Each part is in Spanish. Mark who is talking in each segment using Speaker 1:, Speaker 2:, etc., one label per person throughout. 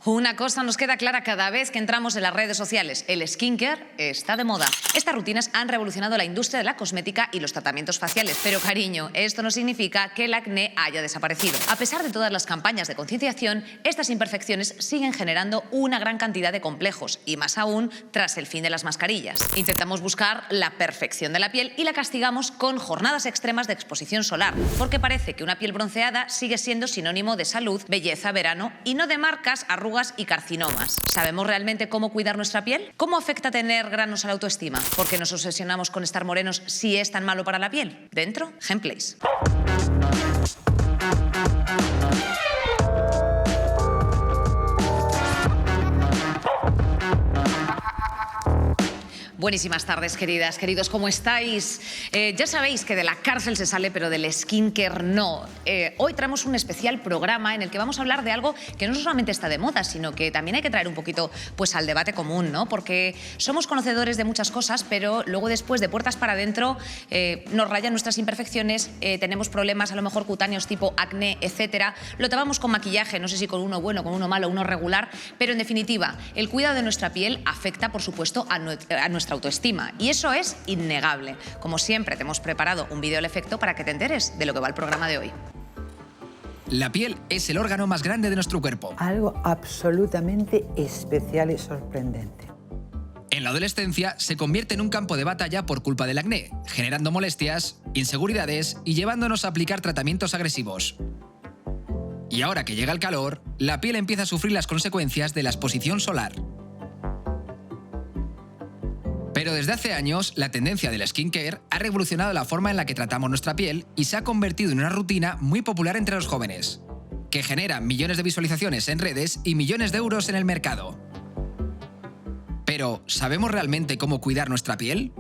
Speaker 1: Una cosa nos queda clara cada vez que entramos en las redes sociales: el skincare está de moda. Estas rutinas han revolucionado la industria de la cosmética y los tratamientos faciales. Pero cariño, esto no significa que el acné haya desaparecido. A pesar de todas las campañas de concienciación, estas imperfecciones siguen generando una gran cantidad de complejos, y más aún tras el fin de las mascarillas. Intentamos buscar la perfección de la piel y la castigamos con jornadas extremas de exposición solar, porque parece que una piel bronceada sigue siendo sinónimo de salud, belleza, verano y no de marcas, arrugas y carcinomas. ¿Sabemos realmente cómo cuidar nuestra piel? ¿Cómo afecta tener granos a la autoestima? ¿Por qué nos obsesionamos con estar morenos si es tan malo para la piel? Dentro, Gameplays. Buenísimas tardes, queridas, queridos, ¿cómo estáis? Ya sabéis que de la cárcel se sale, pero del skincare no. Hoy traemos un especial programa en el que vamos a hablar de algo que no solamente está de moda, sino que también hay que traer un poquito pues, al debate común, ¿no? Porque somos conocedores de muchas cosas, pero luego después, de puertas para adentro, nos rayan nuestras imperfecciones, tenemos problemas a lo mejor cutáneos tipo acné, etcétera. Lo tapamos con maquillaje, no sé si con uno bueno, con uno malo, uno regular, pero en definitiva, el cuidado de nuestra piel afecta, por supuesto, a nuestra autoestima, y eso es innegable. Como siempre, te hemos preparado un vídeo al efecto para que te enteres de lo que va el programa de hoy.
Speaker 2: La piel es el órgano más grande de nuestro cuerpo.
Speaker 3: Algo absolutamente especial y sorprendente.
Speaker 2: En la adolescencia se convierte en un campo de batalla por culpa del acné, generando molestias, inseguridades y llevándonos a aplicar tratamientos agresivos. Y ahora que llega el calor, la piel empieza a sufrir las consecuencias de la exposición solar. Pero desde hace años, la tendencia del skincare ha revolucionado la forma en la que tratamos nuestra piel y se ha convertido en una rutina muy popular entre los jóvenes, que genera millones de visualizaciones en redes y millones de euros en el mercado. Pero, ¿sabemos realmente cómo cuidar nuestra piel?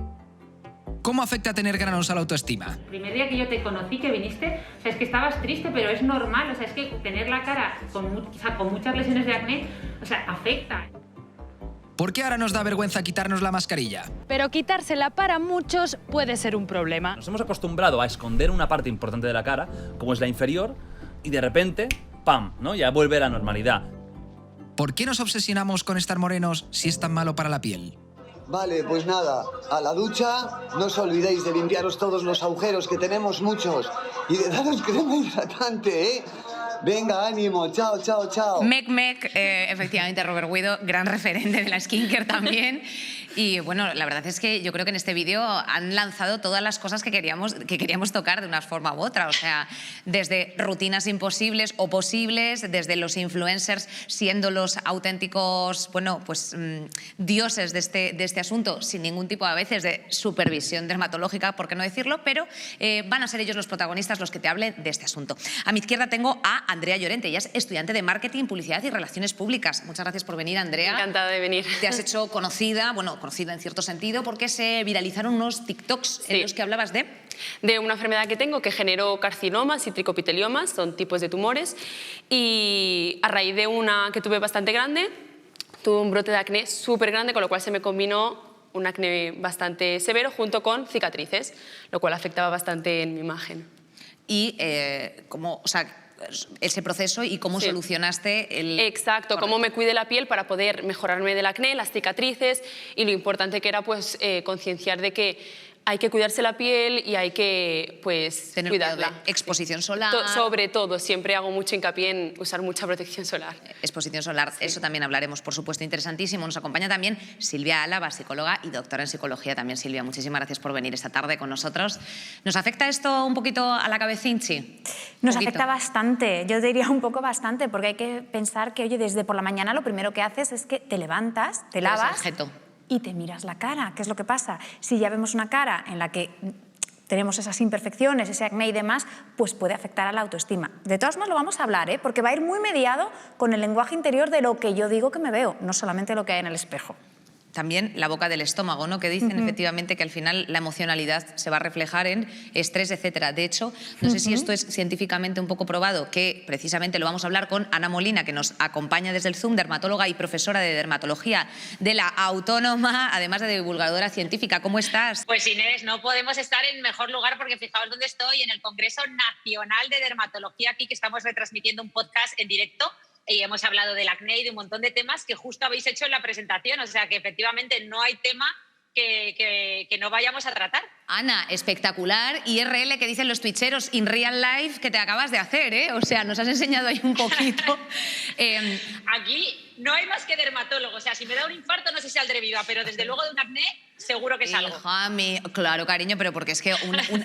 Speaker 2: ¿Cómo afecta tener granos a la autoestima?
Speaker 4: El primer día que yo te conocí, que viniste, o sea, es que estabas triste, pero es normal, o sea, es que tener la cara con muchas lesiones de acné, o sea, afecta.
Speaker 2: ¿Por qué ahora nos da vergüenza quitarnos la mascarilla?
Speaker 5: Pero quitársela para muchos puede ser un problema.
Speaker 6: Nos hemos acostumbrado a esconder una parte importante de la cara, como es la inferior, y de repente, ¡pam!, ¿no? Ya vuelve a la normalidad.
Speaker 2: ¿Por qué nos obsesionamos con estar morenos si es tan malo para la piel?
Speaker 7: Vale, pues nada, a la ducha, no os olvidéis de limpiaros todos los agujeros, que tenemos muchos, y de daros crema hidratante, ¿eh? Venga, ánimo, chao, chao, chao.
Speaker 1: Mec, efectivamente, Robert Guido, gran referente de la skincare también. Y bueno, la verdad es que yo creo que en este vídeo han lanzado todas las cosas que queríamos tocar de una forma u otra. O sea, desde rutinas imposibles o posibles, desde los influencers siendo los auténticos, bueno, pues dioses de este asunto, sin ningún tipo a veces de supervisión dermatológica, por qué no decirlo, pero van a ser ellos los protagonistas los que te hablen de este asunto. A mi izquierda tengo a Andrea Llorente, ella es estudiante de Marketing, Publicidad y Relaciones Públicas. Muchas gracias por venir, Andrea.
Speaker 8: Encantada de venir.
Speaker 1: Te has hecho conocida, bueno, conocida en cierto sentido, porque se viralizaron unos TikToks en los que hablabas
Speaker 8: de una enfermedad que tengo que generó carcinomas y tricopiteliomas, son tipos de tumores, y a raíz de una que tuve bastante grande, tuve un brote de acné súper grande, con lo cual se me combinó un acné bastante severo junto con cicatrices, lo cual afectaba bastante en mi imagen.
Speaker 1: Y cómo, o sea, ese proceso y cómo solucionaste el...
Speaker 8: Exacto, cómo me cuide la piel para poder mejorarme del acné, las cicatrices, y lo importante que era pues concienciar de que hay que cuidarse la piel y hay que pues
Speaker 1: tener
Speaker 8: cuidarla.
Speaker 1: Exposición solar.
Speaker 8: Sobre todo, siempre hago mucho hincapié en usar mucha protección solar.
Speaker 1: Exposición solar, eso también hablaremos, por supuesto, interesantísimo. Nos acompaña también Silvia Álava, psicóloga y doctora en psicología también. Silvia, muchísimas gracias por venir esta tarde con nosotros. ¿Nos afecta esto un poquito a la cabecínchi?
Speaker 9: Nos afecta bastante, yo diría un poco bastante, porque hay que pensar que, oye, desde por la mañana lo primero que haces es que te levantas, te lavas y te miras la cara. ¿Qué es lo que pasa? Si ya vemos una cara en la que tenemos esas imperfecciones, ese acné y demás, pues puede afectar a la autoestima. De todas maneras lo vamos a hablar, porque va a ir muy mediado con el lenguaje interior de lo que yo digo que me veo, no solamente lo que hay en el espejo.
Speaker 1: También la boca del estómago, ¿no? Que dicen efectivamente que al final la emocionalidad se va a reflejar en estrés, etcétera. De hecho, no sé si esto es científicamente un poco probado, que precisamente lo vamos a hablar con Ana Molina, que nos acompaña desde el Zoom, dermatóloga y profesora de dermatología de la Autónoma, además de divulgadora científica. ¿Cómo estás?
Speaker 10: Pues Inés, no podemos estar en mejor lugar, porque fijaos dónde estoy, en el Congreso Nacional de Dermatología, aquí que estamos retransmitiendo un podcast en directo y hemos hablado del acné y de un montón de temas que justo habéis hecho en la presentación, o sea que efectivamente no hay tema que no vayamos a tratar.
Speaker 1: Ana, espectacular. IRL que dicen los twitcheros in real life que te acabas de hacer, ¿eh? O sea, nos has enseñado ahí un poquito.
Speaker 10: Aquí no hay más que dermatólogo. O sea, si me da un infarto no sé si saldré viva, pero desde luego de un acné seguro que salgo.
Speaker 1: Claro, cariño, pero porque es que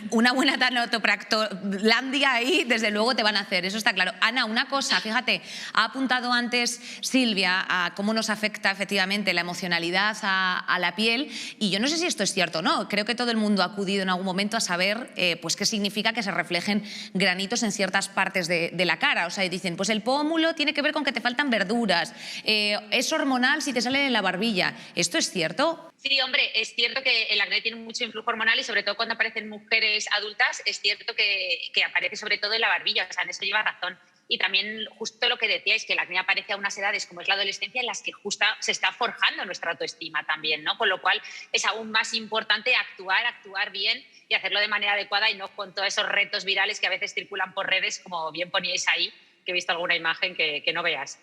Speaker 1: una buena tanotopractolandia ahí, desde luego te van a hacer, eso está claro. Ana, una cosa, fíjate, ha apuntado antes Silvia a cómo nos afecta efectivamente la emocionalidad a la piel, y yo no sé si esto es cierto o no. Creo que todo el mundo ha acudido en algún momento a saber pues qué significa que se reflejen granitos en ciertas partes de la cara. O sea, dicen, pues el pómulo tiene que ver con que te faltan verduras, es hormonal si te sale en la barbilla. ¿Esto es cierto?
Speaker 10: Sí, hombre, es cierto que el acné tiene mucho influjo hormonal y sobre todo cuando aparecen mujeres adultas es cierto que aparece sobre todo en la barbilla, o sea, en eso lleva razón. Y también justo lo que decíais, que el acné aparece a unas edades como es la adolescencia en las que justo se está forjando nuestra autoestima también, ¿no? Con lo cual es aún más importante actuar bien y hacerlo de manera adecuada y no con todos esos retos virales que a veces circulan por redes, como bien poníais ahí, que he visto alguna imagen que no veas.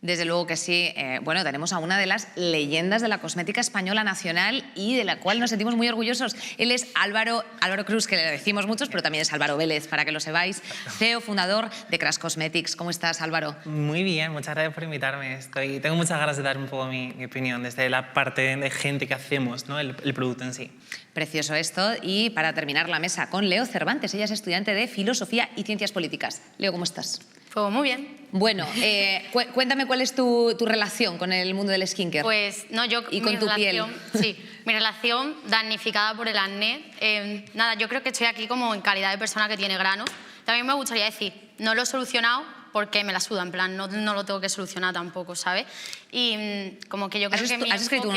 Speaker 1: Desde luego que sí. Bueno, tenemos a una de las leyendas de la cosmética española nacional y de la cual nos sentimos muy orgullosos. Él es Álvaro Cruz, que le decimos muchos, pero también es Álvaro Vélez, para que lo sepáis, CEO, fundador de Crash Cosmetics. ¿Cómo estás, Álvaro?
Speaker 11: Muy bien, muchas gracias por invitarme. Tengo muchas ganas de dar un poco mi opinión desde la parte de gente que hacemos, ¿no? el producto en sí.
Speaker 1: Precioso esto. Y para terminar la mesa con Leo Cervantes. Ella es estudiante de Filosofía y Ciencias Políticas. Leo, ¿cómo estás?
Speaker 12: Pues muy bien.
Speaker 1: Bueno, cuéntame cuál es tu relación con el mundo del skincare.
Speaker 12: Pues no,
Speaker 1: y con tu piel.
Speaker 12: Sí, mi relación damnificada por el acné. Nada, yo creo que estoy aquí como en calidad de persona que tiene granos. También me gustaría decir, no lo he solucionado porque me la suda, en plan, no lo tengo que solucionar tampoco, ¿sabes? Y como que yo creo que
Speaker 1: has escrito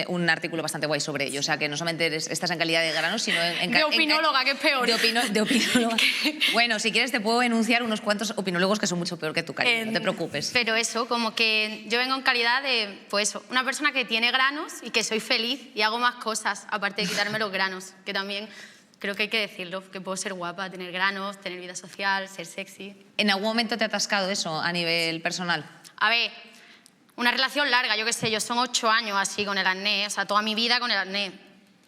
Speaker 1: un artículo bastante guay sobre ello, o sea, que no solamente estás en calidad de granos, sino
Speaker 12: de opinóloga, que es peor.
Speaker 1: De opinóloga. Bueno, si quieres te puedo enunciar unos cuantos opinólogos que son mucho peor que tú, cariño, no te preocupes.
Speaker 12: Pero eso, como que yo vengo en calidad de, pues eso, una persona que tiene granos y que soy feliz y hago más cosas, aparte de quitarme los granos, que también... Creo que hay que decirlo, que puedo ser guapa, tener granos, tener vida social, ser sexy.
Speaker 1: ¿En algún momento te ha atascado eso a nivel personal?
Speaker 12: A ver, una relación larga, yo qué sé, son 8 años así con el acné, o sea, toda mi vida con el acné,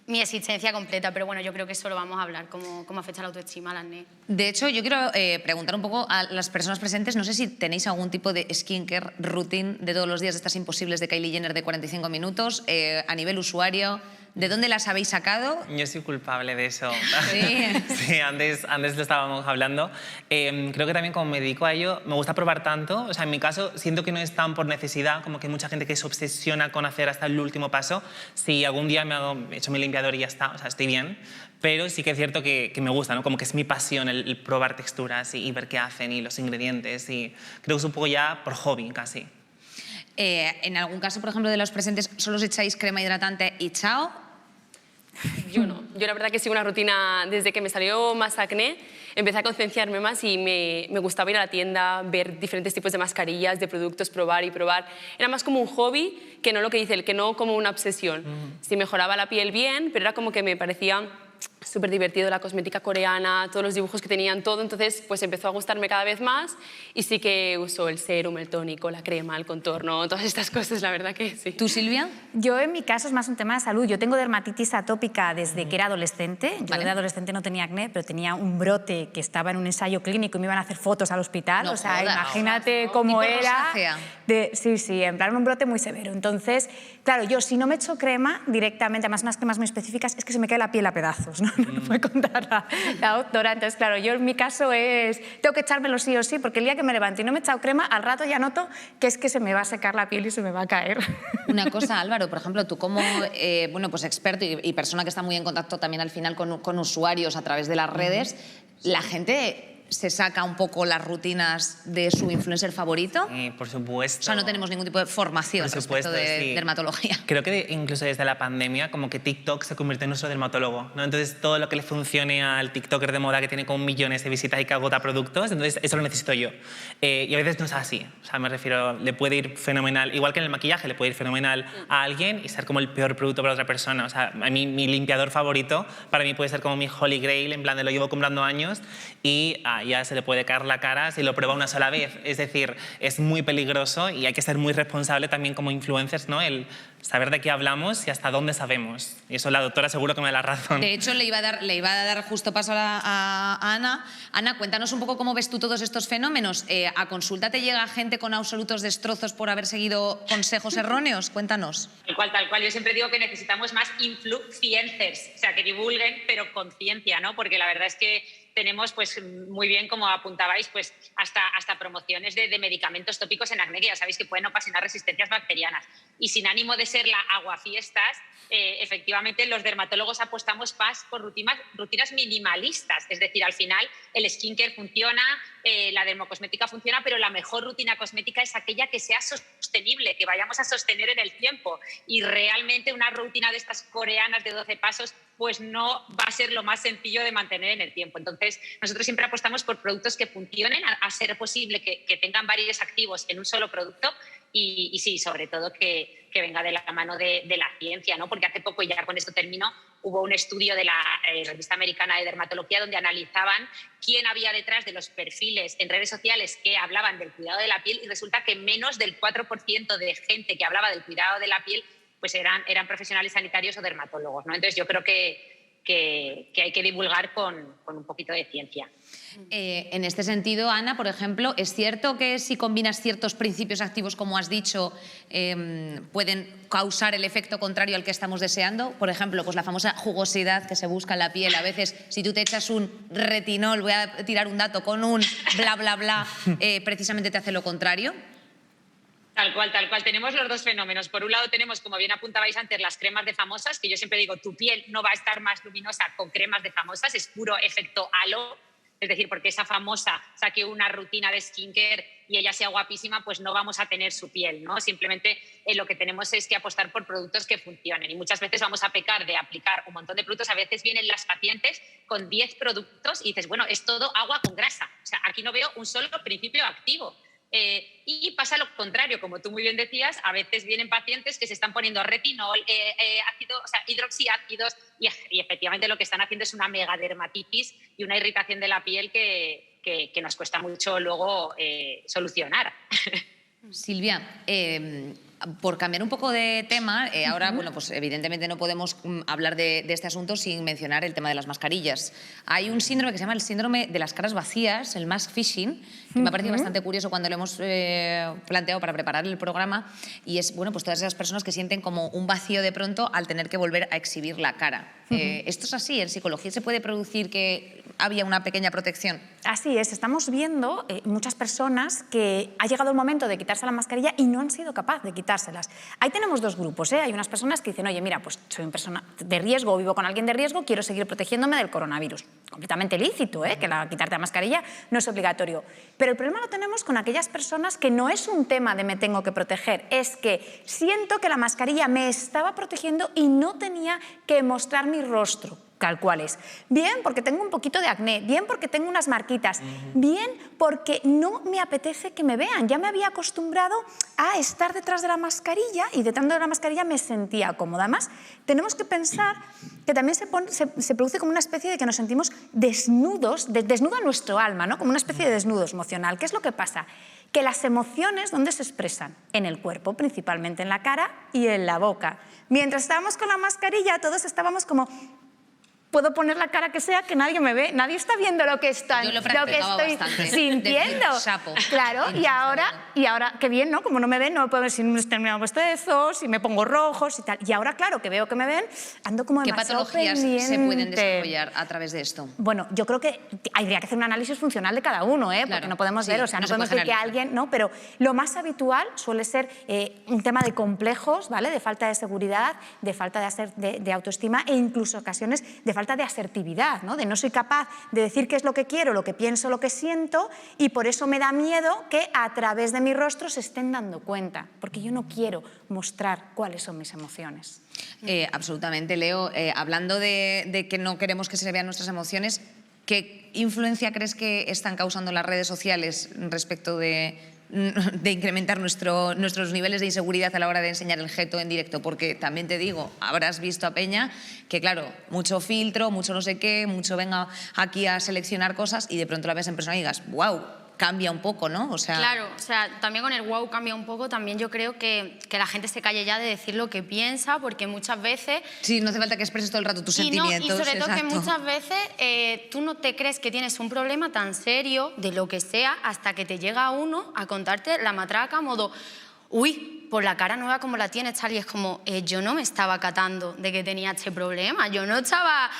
Speaker 12: mi existencia completa, pero bueno, yo creo que eso lo vamos a hablar, cómo afecta la autoestima al acné.
Speaker 1: De hecho, yo quiero preguntar un poco a las personas presentes, no sé si tenéis algún tipo de skincare routine de todos los días de estas imposibles de Kylie Jenner de 45 minutos, a nivel usuario. ¿De dónde las habéis sacado?
Speaker 11: Yo soy culpable de eso.
Speaker 1: Sí.
Speaker 11: Sí, antes lo estábamos hablando. Creo que también como me dedico a ello, me gusta probar tanto. O sea, en mi caso, siento que no es tan por necesidad, como que hay mucha gente que se obsesiona con hacer hasta el último paso. Si algún día me he hecho mi limpiador y ya está, o sea, estoy bien. Pero sí que es cierto que me gusta, ¿no? Como que es mi pasión el probar texturas y ver qué hacen y los ingredientes. Y creo que es un poco ya por hobby, casi.
Speaker 1: En algún caso, por ejemplo, de los presentes, ¿solo os echáis crema hidratante y chao?
Speaker 8: Yo no. Yo la verdad que sigo una rutina desde que me salió más acné, empecé a concienciarme más y me gustaba ir a la tienda, ver diferentes tipos de mascarillas, de productos, probar y probar. Era más como un hobby que no lo que dice él, que no como una obsesión. Sí mejoraba la piel bien, pero era como que me parecía súper divertido la cosmética coreana, todos los dibujos que tenían, todo. Entonces pues empezó a gustarme cada vez más y sí que uso el sérum, el tónico, la crema, el contorno, todas estas cosas, la verdad que sí.
Speaker 1: ¿Tú, Silvia?
Speaker 9: Yo en mi caso es más un tema de salud. Yo tengo dermatitis atópica desde que era adolescente. Yo de adolescente no tenía acné, pero tenía un brote que estaba en un ensayo clínico y me iban a hacer fotos al hospital.
Speaker 1: No
Speaker 9: o sea,
Speaker 1: jodas,
Speaker 9: imagínate cómo era.
Speaker 1: Rosácea.
Speaker 9: Sí, en plan un brote muy severo. Entonces, claro, yo si no me echo crema directamente, además unas cremas muy específicas, es que se me cae la piel a pedazos, ¿no? No puede contar la doctora. Entonces, claro, yo en mi caso tengo que echármelo sí o sí, porque el día que me levanto y no me he echado crema, al rato ya noto que es que se me va a secar la piel y se me va a caer.
Speaker 1: Una cosa, Álvaro, por ejemplo, tú como bueno, pues experto y persona que está muy en contacto también al final con usuarios a través de las redes, la gente se saca un poco las rutinas de su influencer favorito.
Speaker 11: Por supuesto.
Speaker 1: O sea, no tenemos ningún tipo de formación respecto de dermatología.
Speaker 11: Creo que incluso desde la pandemia, como que TikTok se convierte en nuestro dermatólogo, ¿no? Entonces, todo lo que le funcione al TikToker de moda que tiene como millones de visitas y que agota productos, entonces eso lo necesito yo. Y a veces no es así. O sea, me refiero, le puede ir fenomenal, igual que en el maquillaje, le puede ir fenomenal a alguien y ser como el peor producto para otra persona. O sea, a mí mi limpiador favorito, para mí puede ser como mi Holy Grail, en plan de lo llevo comprando años y ya se le puede caer la cara si lo prueba una sola vez. Es decir, es muy peligroso y hay que ser muy responsable también como influencers, ¿no? El saber de qué hablamos y hasta dónde sabemos. Y eso la doctora seguro que me da la razón.
Speaker 1: De hecho, le iba a dar justo paso a Ana. Ana, cuéntanos un poco cómo ves tú todos estos fenómenos. ¿A consulta te llega gente con absolutos destrozos por haber seguido consejos erróneos? Cuéntanos.
Speaker 10: Tal cual. Yo siempre digo que necesitamos más influencers, o sea, que divulguen, pero con ciencia, ¿no? Porque la verdad es que tenemos, pues muy bien, como apuntabais, pues hasta promociones de medicamentos tópicos en acné, que ya sabéis que pueden ocasionar resistencias bacterianas. Y sin ánimo de ser la aguafiestas, efectivamente los dermatólogos apostamos más por rutinas minimalistas. Es decir, al final el skincare funciona, la dermocosmética funciona, pero la mejor rutina cosmética es aquella que sea sostenible, que vayamos a sostener en el tiempo. Y realmente una rutina de estas coreanas de 12 pasos pues no va a ser lo más sencillo de mantener en el tiempo. Entonces, nosotros siempre apostamos por productos que funcionen, a ser posible que tengan varios activos en un solo producto y sí, sobre todo que venga de la mano de la ciencia, ¿no? Porque hace poco, y ya con esto termino, hubo un estudio de la Revista Americana de Dermatología donde analizaban quién había detrás de los perfiles en redes sociales que hablaban del cuidado de la piel y resulta que menos del 4% de gente que hablaba del cuidado de la piel pues eran profesionales sanitarios o dermatólogos, ¿no? Entonces yo creo que hay que divulgar con un poquito de ciencia.
Speaker 1: En este sentido, Ana, por ejemplo, ¿es cierto que si combinas ciertos principios activos, como has dicho, pueden causar el efecto contrario al que estamos deseando? Por ejemplo, pues la famosa jugosidad que se busca en la piel. A veces, si tú te echas un retinol, voy a tirar un dato, con un bla, bla, bla, precisamente te hace lo contrario.
Speaker 10: Tal cual. Tenemos los dos fenómenos. Por un lado tenemos, como bien apuntabais antes, las cremas de famosas, que yo siempre digo, tu piel no va a estar más luminosa con cremas de famosas, es puro efecto halo. Es decir, porque esa famosa saque una rutina de skincare y ella sea guapísima, pues no vamos a tener su piel, ¿no? Simplemente lo que tenemos es que apostar por productos que funcionen. Y muchas veces vamos a pecar de aplicar un montón de productos. A veces vienen las pacientes con 10 productos y dices, bueno, es todo agua con grasa. O sea, aquí no veo un solo principio activo. Y pasa lo contrario, como tú muy bien decías, a veces vienen pacientes que se están poniendo retinol, hidroxiácidos y efectivamente lo que están haciendo es una megadermatitis y una irritación de la piel que nos cuesta mucho luego solucionar.
Speaker 1: Silvia, por cambiar un poco de tema, ahora, bueno, pues evidentemente no podemos hablar de este asunto sin mencionar el tema de las mascarillas. Hay un síndrome que se llama el síndrome de las caras vacías, el mask phishing, que me ha parecido bastante curioso cuando lo hemos planteado para preparar el programa, y es, bueno, pues todas esas personas que sienten como un vacío de pronto al tener que volver a exhibir la cara. ¿Esto es así? ¿En psicología se puede producir que había una pequeña protección?
Speaker 9: Así es, estamos viendo muchas personas que ha llegado el momento de quitarse la mascarilla y no han sido capaces de quitárselas. Ahí tenemos dos grupos, Hay unas personas que dicen, oye, mira, pues soy una persona de riesgo, vivo con alguien de riesgo, quiero seguir protegiéndome del coronavirus. Completamente lícito, que quitarte la mascarilla no es obligatorio. Pero el problema lo tenemos con aquellas personas que no es un tema de me tengo que proteger, es que siento que la mascarilla me estaba protegiendo y no tenía que mostrar mi rostro. Tal cual es. Bien porque tengo un poquito de acné, bien porque tengo unas marquitas, bien porque no me apetece que me vean. Ya me había acostumbrado a estar detrás de la mascarilla y detrás de la mascarilla me sentía cómoda. Además, tenemos que pensar que también se produce como una especie de que nos sentimos desnudos, desnuda nuestro alma, ¿no? Como una especie de desnudo emocional. ¿Qué es lo que pasa? Que las emociones, ¿dónde se expresan? En el cuerpo, principalmente en la cara y en la boca. Mientras estábamos con la mascarilla, todos estábamos como... Puedo poner la cara que sea, que nadie me ve, nadie está viendo lo que estoy sintiendo. Claro, y ahora, qué bien, ¿no? Como no me ven, no me puedo ver si me termino bostezos, si me pongo rojos y tal. Y ahora, claro, que veo que me ven, ando como demasiado pendiente.
Speaker 1: ¿Qué patologías se pueden desarrollar a través de esto?
Speaker 9: Bueno, yo creo que habría que hacer un análisis funcional de cada uno, porque no podemos ver, o sea, no podemos decir que alguien, ¿no? Pero lo más habitual suele ser un tema de complejos, ¿vale? De falta de seguridad, de falta de autoestima e incluso ocasiones de falta de asertividad, ¿no? De no soy capaz de decir qué es lo que quiero, lo que pienso, lo que siento, y por eso me da miedo que a través de mi rostro se estén dando cuenta, porque yo no quiero mostrar cuáles son mis emociones.
Speaker 1: Absolutamente, Leo. Hablando de que no queremos que se vean nuestras emociones, ¿qué influencia crees que están causando las redes sociales respecto de de incrementar nuestros niveles de inseguridad a la hora de enseñar el jeto en directo, porque también te digo, habrás visto a Peña que claro, mucho filtro, mucho no sé qué, mucho venga aquí a seleccionar cosas y de pronto la ves en persona y digas, wow, cambia un poco, ¿no? O sea...
Speaker 12: Claro, o sea, también con el wow cambia un poco, también yo creo que la gente se calle ya de decir lo que piensa, porque muchas veces...
Speaker 1: Sí, no hace falta que expreses todo el rato tus sentimientos.
Speaker 12: Y sobre todo
Speaker 1: exacto.
Speaker 12: que muchas veces tú no te crees que tienes un problema tan serio, de lo que sea, hasta que te llega uno a contarte la matraca, modo, uy, por la cara nueva como la tienes, tal, y es como, yo no me estaba catando de que tenía este problema, yo no estaba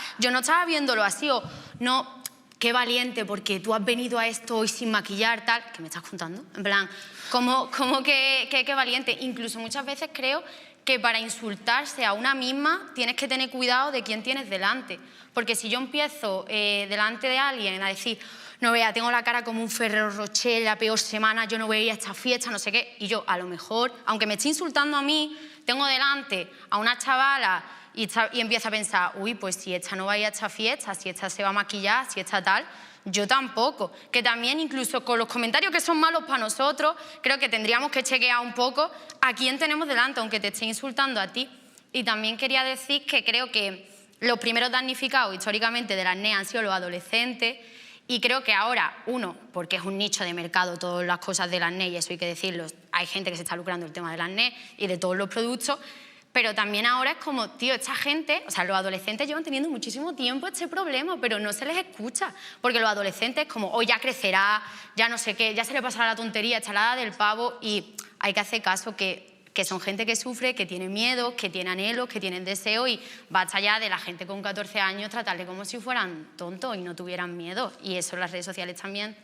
Speaker 12: viéndolo así, o no... Qué valiente, porque tú has venido a esto hoy sin maquillar, tal... ¿Qué me estás contando? En plan, como que qué valiente. Incluso muchas veces creo que para insultarse a una misma tienes que tener cuidado de quién tienes delante. Porque si yo empiezo delante de alguien a decir, no vea, tengo la cara como un Ferrero Rocher, la peor semana, yo no voy a ir a esta fiesta, no sé qué, y yo a lo mejor, aunque me esté insultando a mí, tengo delante a una chavala y empieza a pensar, uy, pues si esta no va a ir a esta fiesta, si esta se va a maquillar, si esta tal, yo tampoco. Que también incluso con los comentarios que son malos para nosotros, creo que tendríamos que chequear un poco a quién tenemos delante, aunque te esté insultando a ti. Y también quería decir que creo que los primeros damnificados históricamente del acné han sido los adolescentes, y creo que ahora, uno, porque es un nicho de mercado todas las cosas del acné, y eso hay que decirlo, hay gente que se está lucrando el tema del acné y de todos los productos, pero también ahora es como, tío, esta gente, o sea, los adolescentes llevan teniendo muchísimo tiempo este problema, pero no se les escucha, porque los adolescentes es como, oh, ya crecerá, ya no sé qué, ya se le pasará la tontería, chalada del pavo, y hay que hacer caso que son gente que sufre, que tiene miedos, que tiene anhelos, que tienen deseos, y basta ya de la gente con 14 años tratarle como si fueran tontos y no tuvieran miedo, y eso en las redes sociales también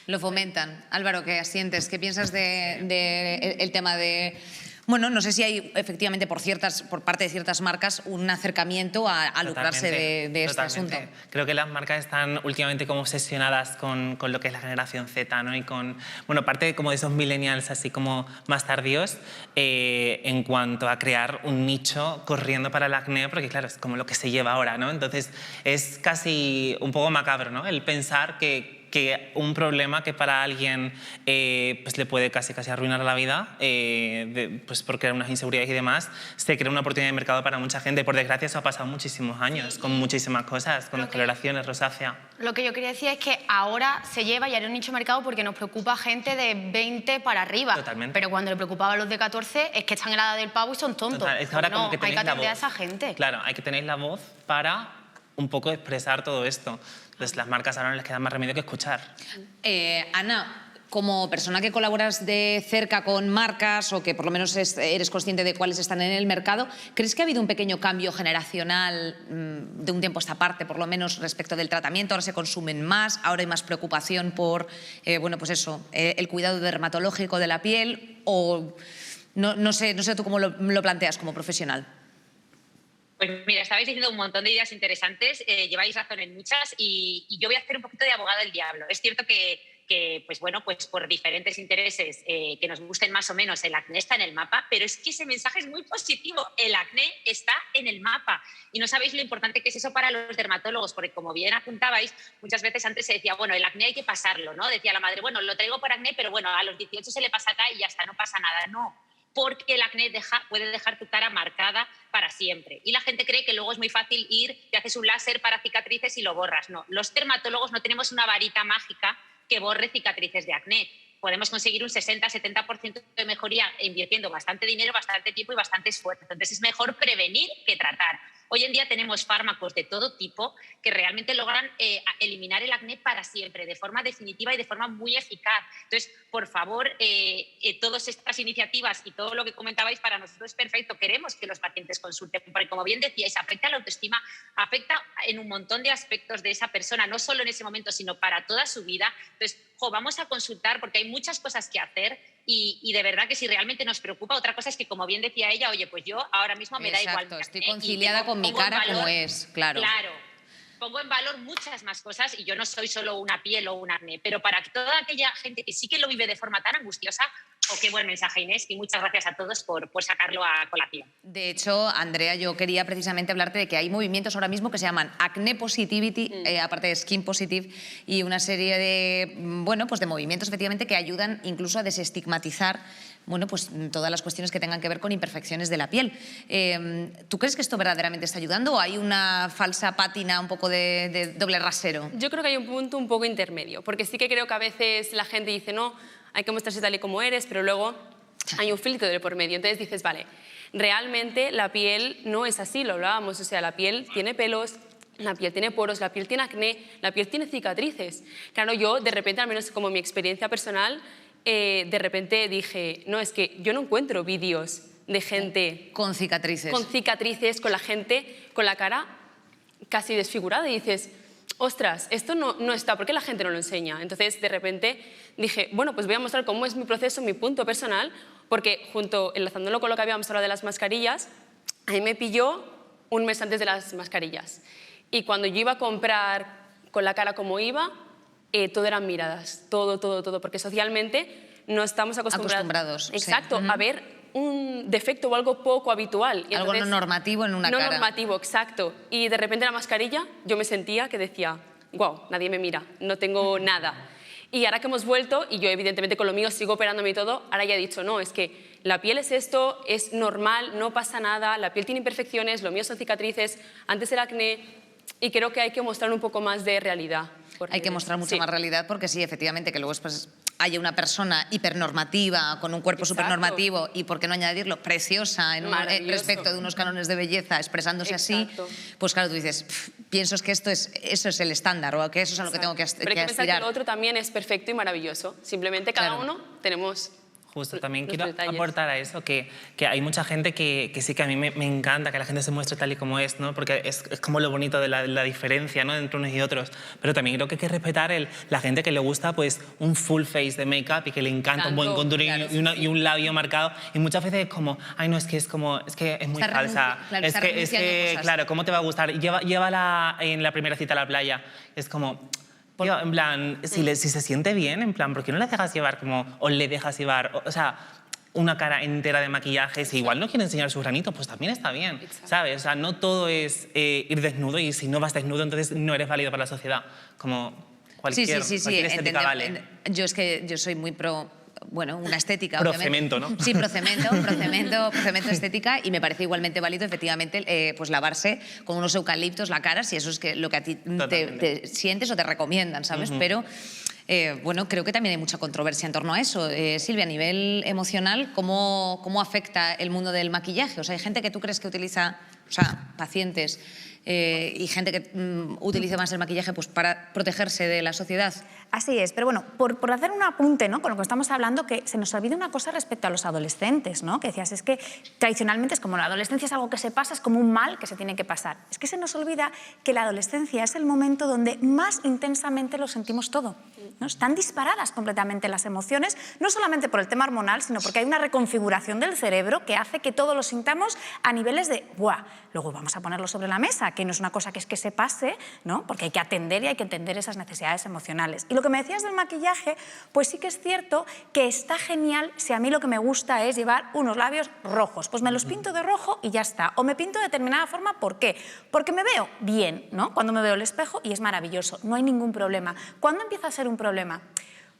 Speaker 1: lo fomentan. Álvaro, ¿qué asientes? ¿Qué piensas el tema de...? Bueno, no sé si hay efectivamente por parte de ciertas marcas un acercamiento a lucrarse de este asunto.
Speaker 11: Creo que las marcas están últimamente como obsesionadas con lo que es la generación Z, ¿no? Y con, bueno, parte como de esos millennials así como más tardíos en cuanto a crear un nicho corriendo para el acné, porque claro, es como lo que se lleva ahora, ¿no? Entonces es casi un poco macabro, ¿no? El pensar que un problema que para alguien pues le puede casi arruinar la vida, pues por crear unas inseguridades y demás, se crea una oportunidad de mercado para mucha gente. Por desgracia eso ha pasado muchísimos años, con muchísimas cosas, con descoloraciones, rosácea.
Speaker 12: Lo que yo quería decir es que ahora se lleva y hará un nicho de mercado porque nos preocupa gente de 20 para arriba.
Speaker 11: Totalmente.
Speaker 12: Pero cuando le preocupaba a los de 14 es que están en la edad del pavo y son tontos.
Speaker 11: Total, es que ahora
Speaker 12: no,
Speaker 11: como que
Speaker 12: hay que atender a
Speaker 11: voz.
Speaker 12: esa gente.
Speaker 11: Claro, hay que tener la voz para un poco expresar todo esto. Entonces las marcas ahora no les queda más remedio que escuchar.
Speaker 1: Ana, como persona que colaboras de cerca con marcas o que por lo menos eres consciente de cuáles están en el mercado, ¿crees que ha habido un pequeño cambio generacional de un tiempo a esta parte, por lo menos respecto del tratamiento? Ahora se consumen más, ahora hay más preocupación por bueno, pues eso, el cuidado dermatológico de la piel, o no sé tú cómo lo planteas como profesional.
Speaker 10: Pues mira, estabais diciendo un montón de ideas interesantes, lleváis razón en muchas, y yo voy a hacer un poquito de abogado del diablo. Es cierto que pues bueno, pues por diferentes intereses que nos gusten más o menos, el acné está en el mapa, pero es que ese mensaje es muy positivo. El acné está en el mapa y no sabéis lo importante que es eso para los dermatólogos, porque como bien apuntabais, muchas veces antes se decía, bueno, el acné hay que pasarlo, ¿no? Decía la madre, bueno, lo traigo por acné, pero bueno, a los 18 se le pasará y ya está, no pasa nada. No, porque el acné puede dejar tu cara marcada para siempre. Y la gente cree que luego es muy fácil ir, te haces un láser para cicatrices y lo borras. No, los dermatólogos no tenemos una varita mágica que borre cicatrices de acné. Podemos conseguir un 60-70% de mejoría invirtiendo bastante dinero, bastante tiempo y bastante esfuerzo. Entonces es mejor prevenir que tratar. Hoy en día tenemos fármacos de todo tipo que realmente logran eliminar el acné para siempre, de forma definitiva y de forma muy eficaz. Entonces, por favor, todas estas iniciativas y todo lo que comentabais para nosotros es perfecto. Queremos que los pacientes consulten, porque como bien decíais, afecta a la autoestima, afecta en un montón de aspectos de esa persona, no solo en ese momento, sino para toda su vida. Entonces, vamos a consultar porque hay muchas cosas que hacer. Y de verdad que si realmente nos preocupa, otra cosa es que, como bien decía ella, oye, pues yo ahora mismo me da igual.
Speaker 1: Exacto, estoy conciliada con mi cara como es, claro.
Speaker 10: Claro, pongo en valor muchas más cosas y yo no soy solo una piel o un acné, pero para toda aquella gente que sí que lo vive de forma tan angustiosa, qué buen mensaje, Inés, y muchas gracias a todos por sacarlo a colación.
Speaker 1: De hecho, Andrea, yo quería precisamente hablarte de que hay movimientos ahora mismo que se llaman Acne Positivity, aparte de Skin Positive, y una serie de, bueno, pues de movimientos efectivamente que ayudan incluso a desestigmatizar, bueno, pues todas las cuestiones que tengan que ver con imperfecciones de la piel. ¿Tú crees que esto verdaderamente está ayudando o hay una falsa pátina, un poco de doble rasero?
Speaker 8: Yo creo que hay un punto un poco intermedio, porque sí que creo que a veces la gente dice, no, hay que mostrarse tal y como eres, pero luego hay un filtro de por medio. Entonces dices, vale, realmente la piel no es así, lo hablábamos, o sea, la piel tiene pelos, la piel tiene poros, la piel tiene acné, la piel tiene cicatrices. Claro, yo de repente, al menos como mi experiencia personal, de repente dije, no, es que yo no encuentro vídeos de gente
Speaker 1: con cicatrices,
Speaker 8: con la gente con la cara casi desfigurada, y dices, ostras, esto no está, ¿por qué la gente no lo enseña? Entonces, de repente dije, bueno, pues voy a mostrar cómo es mi proceso, mi punto personal, porque enlazándolo con lo que habíamos hablado de las mascarillas, a mí me pilló un mes antes de las mascarillas. Y cuando yo iba a comprar con la cara como iba, todo eran miradas, todo, porque socialmente no estamos acostumbrados. Exacto, a ver un defecto o algo poco habitual. Y
Speaker 1: algo
Speaker 8: entonces,
Speaker 1: no normativo en una cara.
Speaker 8: No normativo, exacto. Y de repente la mascarilla, yo me sentía que decía, wow, nadie me mira, no tengo nada. Y ahora que hemos vuelto, y yo evidentemente con lo mío sigo operándome y todo, ahora ya he dicho, no, es que la piel es esto, es normal, no pasa nada, la piel tiene imperfecciones, lo mío son cicatrices, antes era acné, y creo que hay que mostrar un poco más de realidad.
Speaker 1: Hay que mostrar mucha más realidad porque sí, efectivamente, que luego después haya una persona hipernormativa, con un cuerpo supernormativo y, por qué no añadirlo, preciosa respecto de unos cánones de belleza, expresándose así, pues claro, tú dices, pienso que eso es el estándar o que eso es a lo que tengo que aspirar.
Speaker 8: Pero hay que pensar que lo otro también es perfecto y maravilloso. Simplemente cada uno tenemos...
Speaker 11: Justo, también quiero aportar a eso que hay mucha gente que sí que a mí me encanta que la gente se muestre tal y como es, ¿no? Porque es como lo bonito de la diferencia, ¿no? Entre unos y otros. Pero también creo que hay que respetar la gente que le gusta pues un full face de make-up y que le encanta un buen contour y un labio marcado. Y muchas veces es como, ay no, es que es muy falsa. Claro, ¿cómo te va a gustar? Llévala en la primera cita a la playa. Es como... Yo, en plan, si se siente bien, en plan, ¿por qué no la dejas llevar o le dejas llevar, o sea, una cara entera de maquillaje? Si igual no quiere enseñar sus granitos, pues también está bien, ¿sabes? O sea, no todo es ir desnudo, y si no vas desnudo, entonces no eres válido para la sociedad. Como cualquier estética vale.
Speaker 1: Yo soy muy pro... Bueno, una estética,
Speaker 11: Procemento, ¿no?
Speaker 1: Sí, procemento estética, y me parece igualmente válido, efectivamente, pues lavarse con unos eucaliptos la cara, si eso es lo que a ti te sientes o te recomiendan, ¿sabes? Pero, bueno, creo que también hay mucha controversia en torno a eso. Silvia, a nivel emocional, ¿cómo afecta el mundo del maquillaje? O sea, hay gente que tú crees que utiliza, o sea, pacientes y gente que utiliza más el maquillaje pues para protegerse de la sociedad.
Speaker 9: Así es, pero bueno, por hacer un apunte, ¿no?, con lo que estamos hablando, que se nos olvida una cosa respecto a los adolescentes, ¿no? Que decías, es que tradicionalmente es como la adolescencia es algo que se pasa, es como un mal que se tiene que pasar. Es que se nos olvida que la adolescencia es el momento donde más intensamente lo sentimos todo, ¿no? Están disparadas completamente las emociones, no solamente por el tema hormonal, sino porque hay una reconfiguración del cerebro que hace que todo lo sintamos a niveles de ¡buah! Luego vamos a ponerlo sobre la mesa, que no es una cosa que se pase, ¿no? Porque hay que atender y hay que entender esas necesidades emocionales. Y lo que me decías del maquillaje, pues sí que es cierto que está genial si a mí lo que me gusta es llevar unos labios rojos. Pues me los pinto de rojo y ya está. O me pinto de determinada forma, ¿por qué? Porque me veo bien, ¿no? Cuando me veo al espejo y es maravilloso, no hay ningún problema. ¿Cuándo empieza a ser un problema?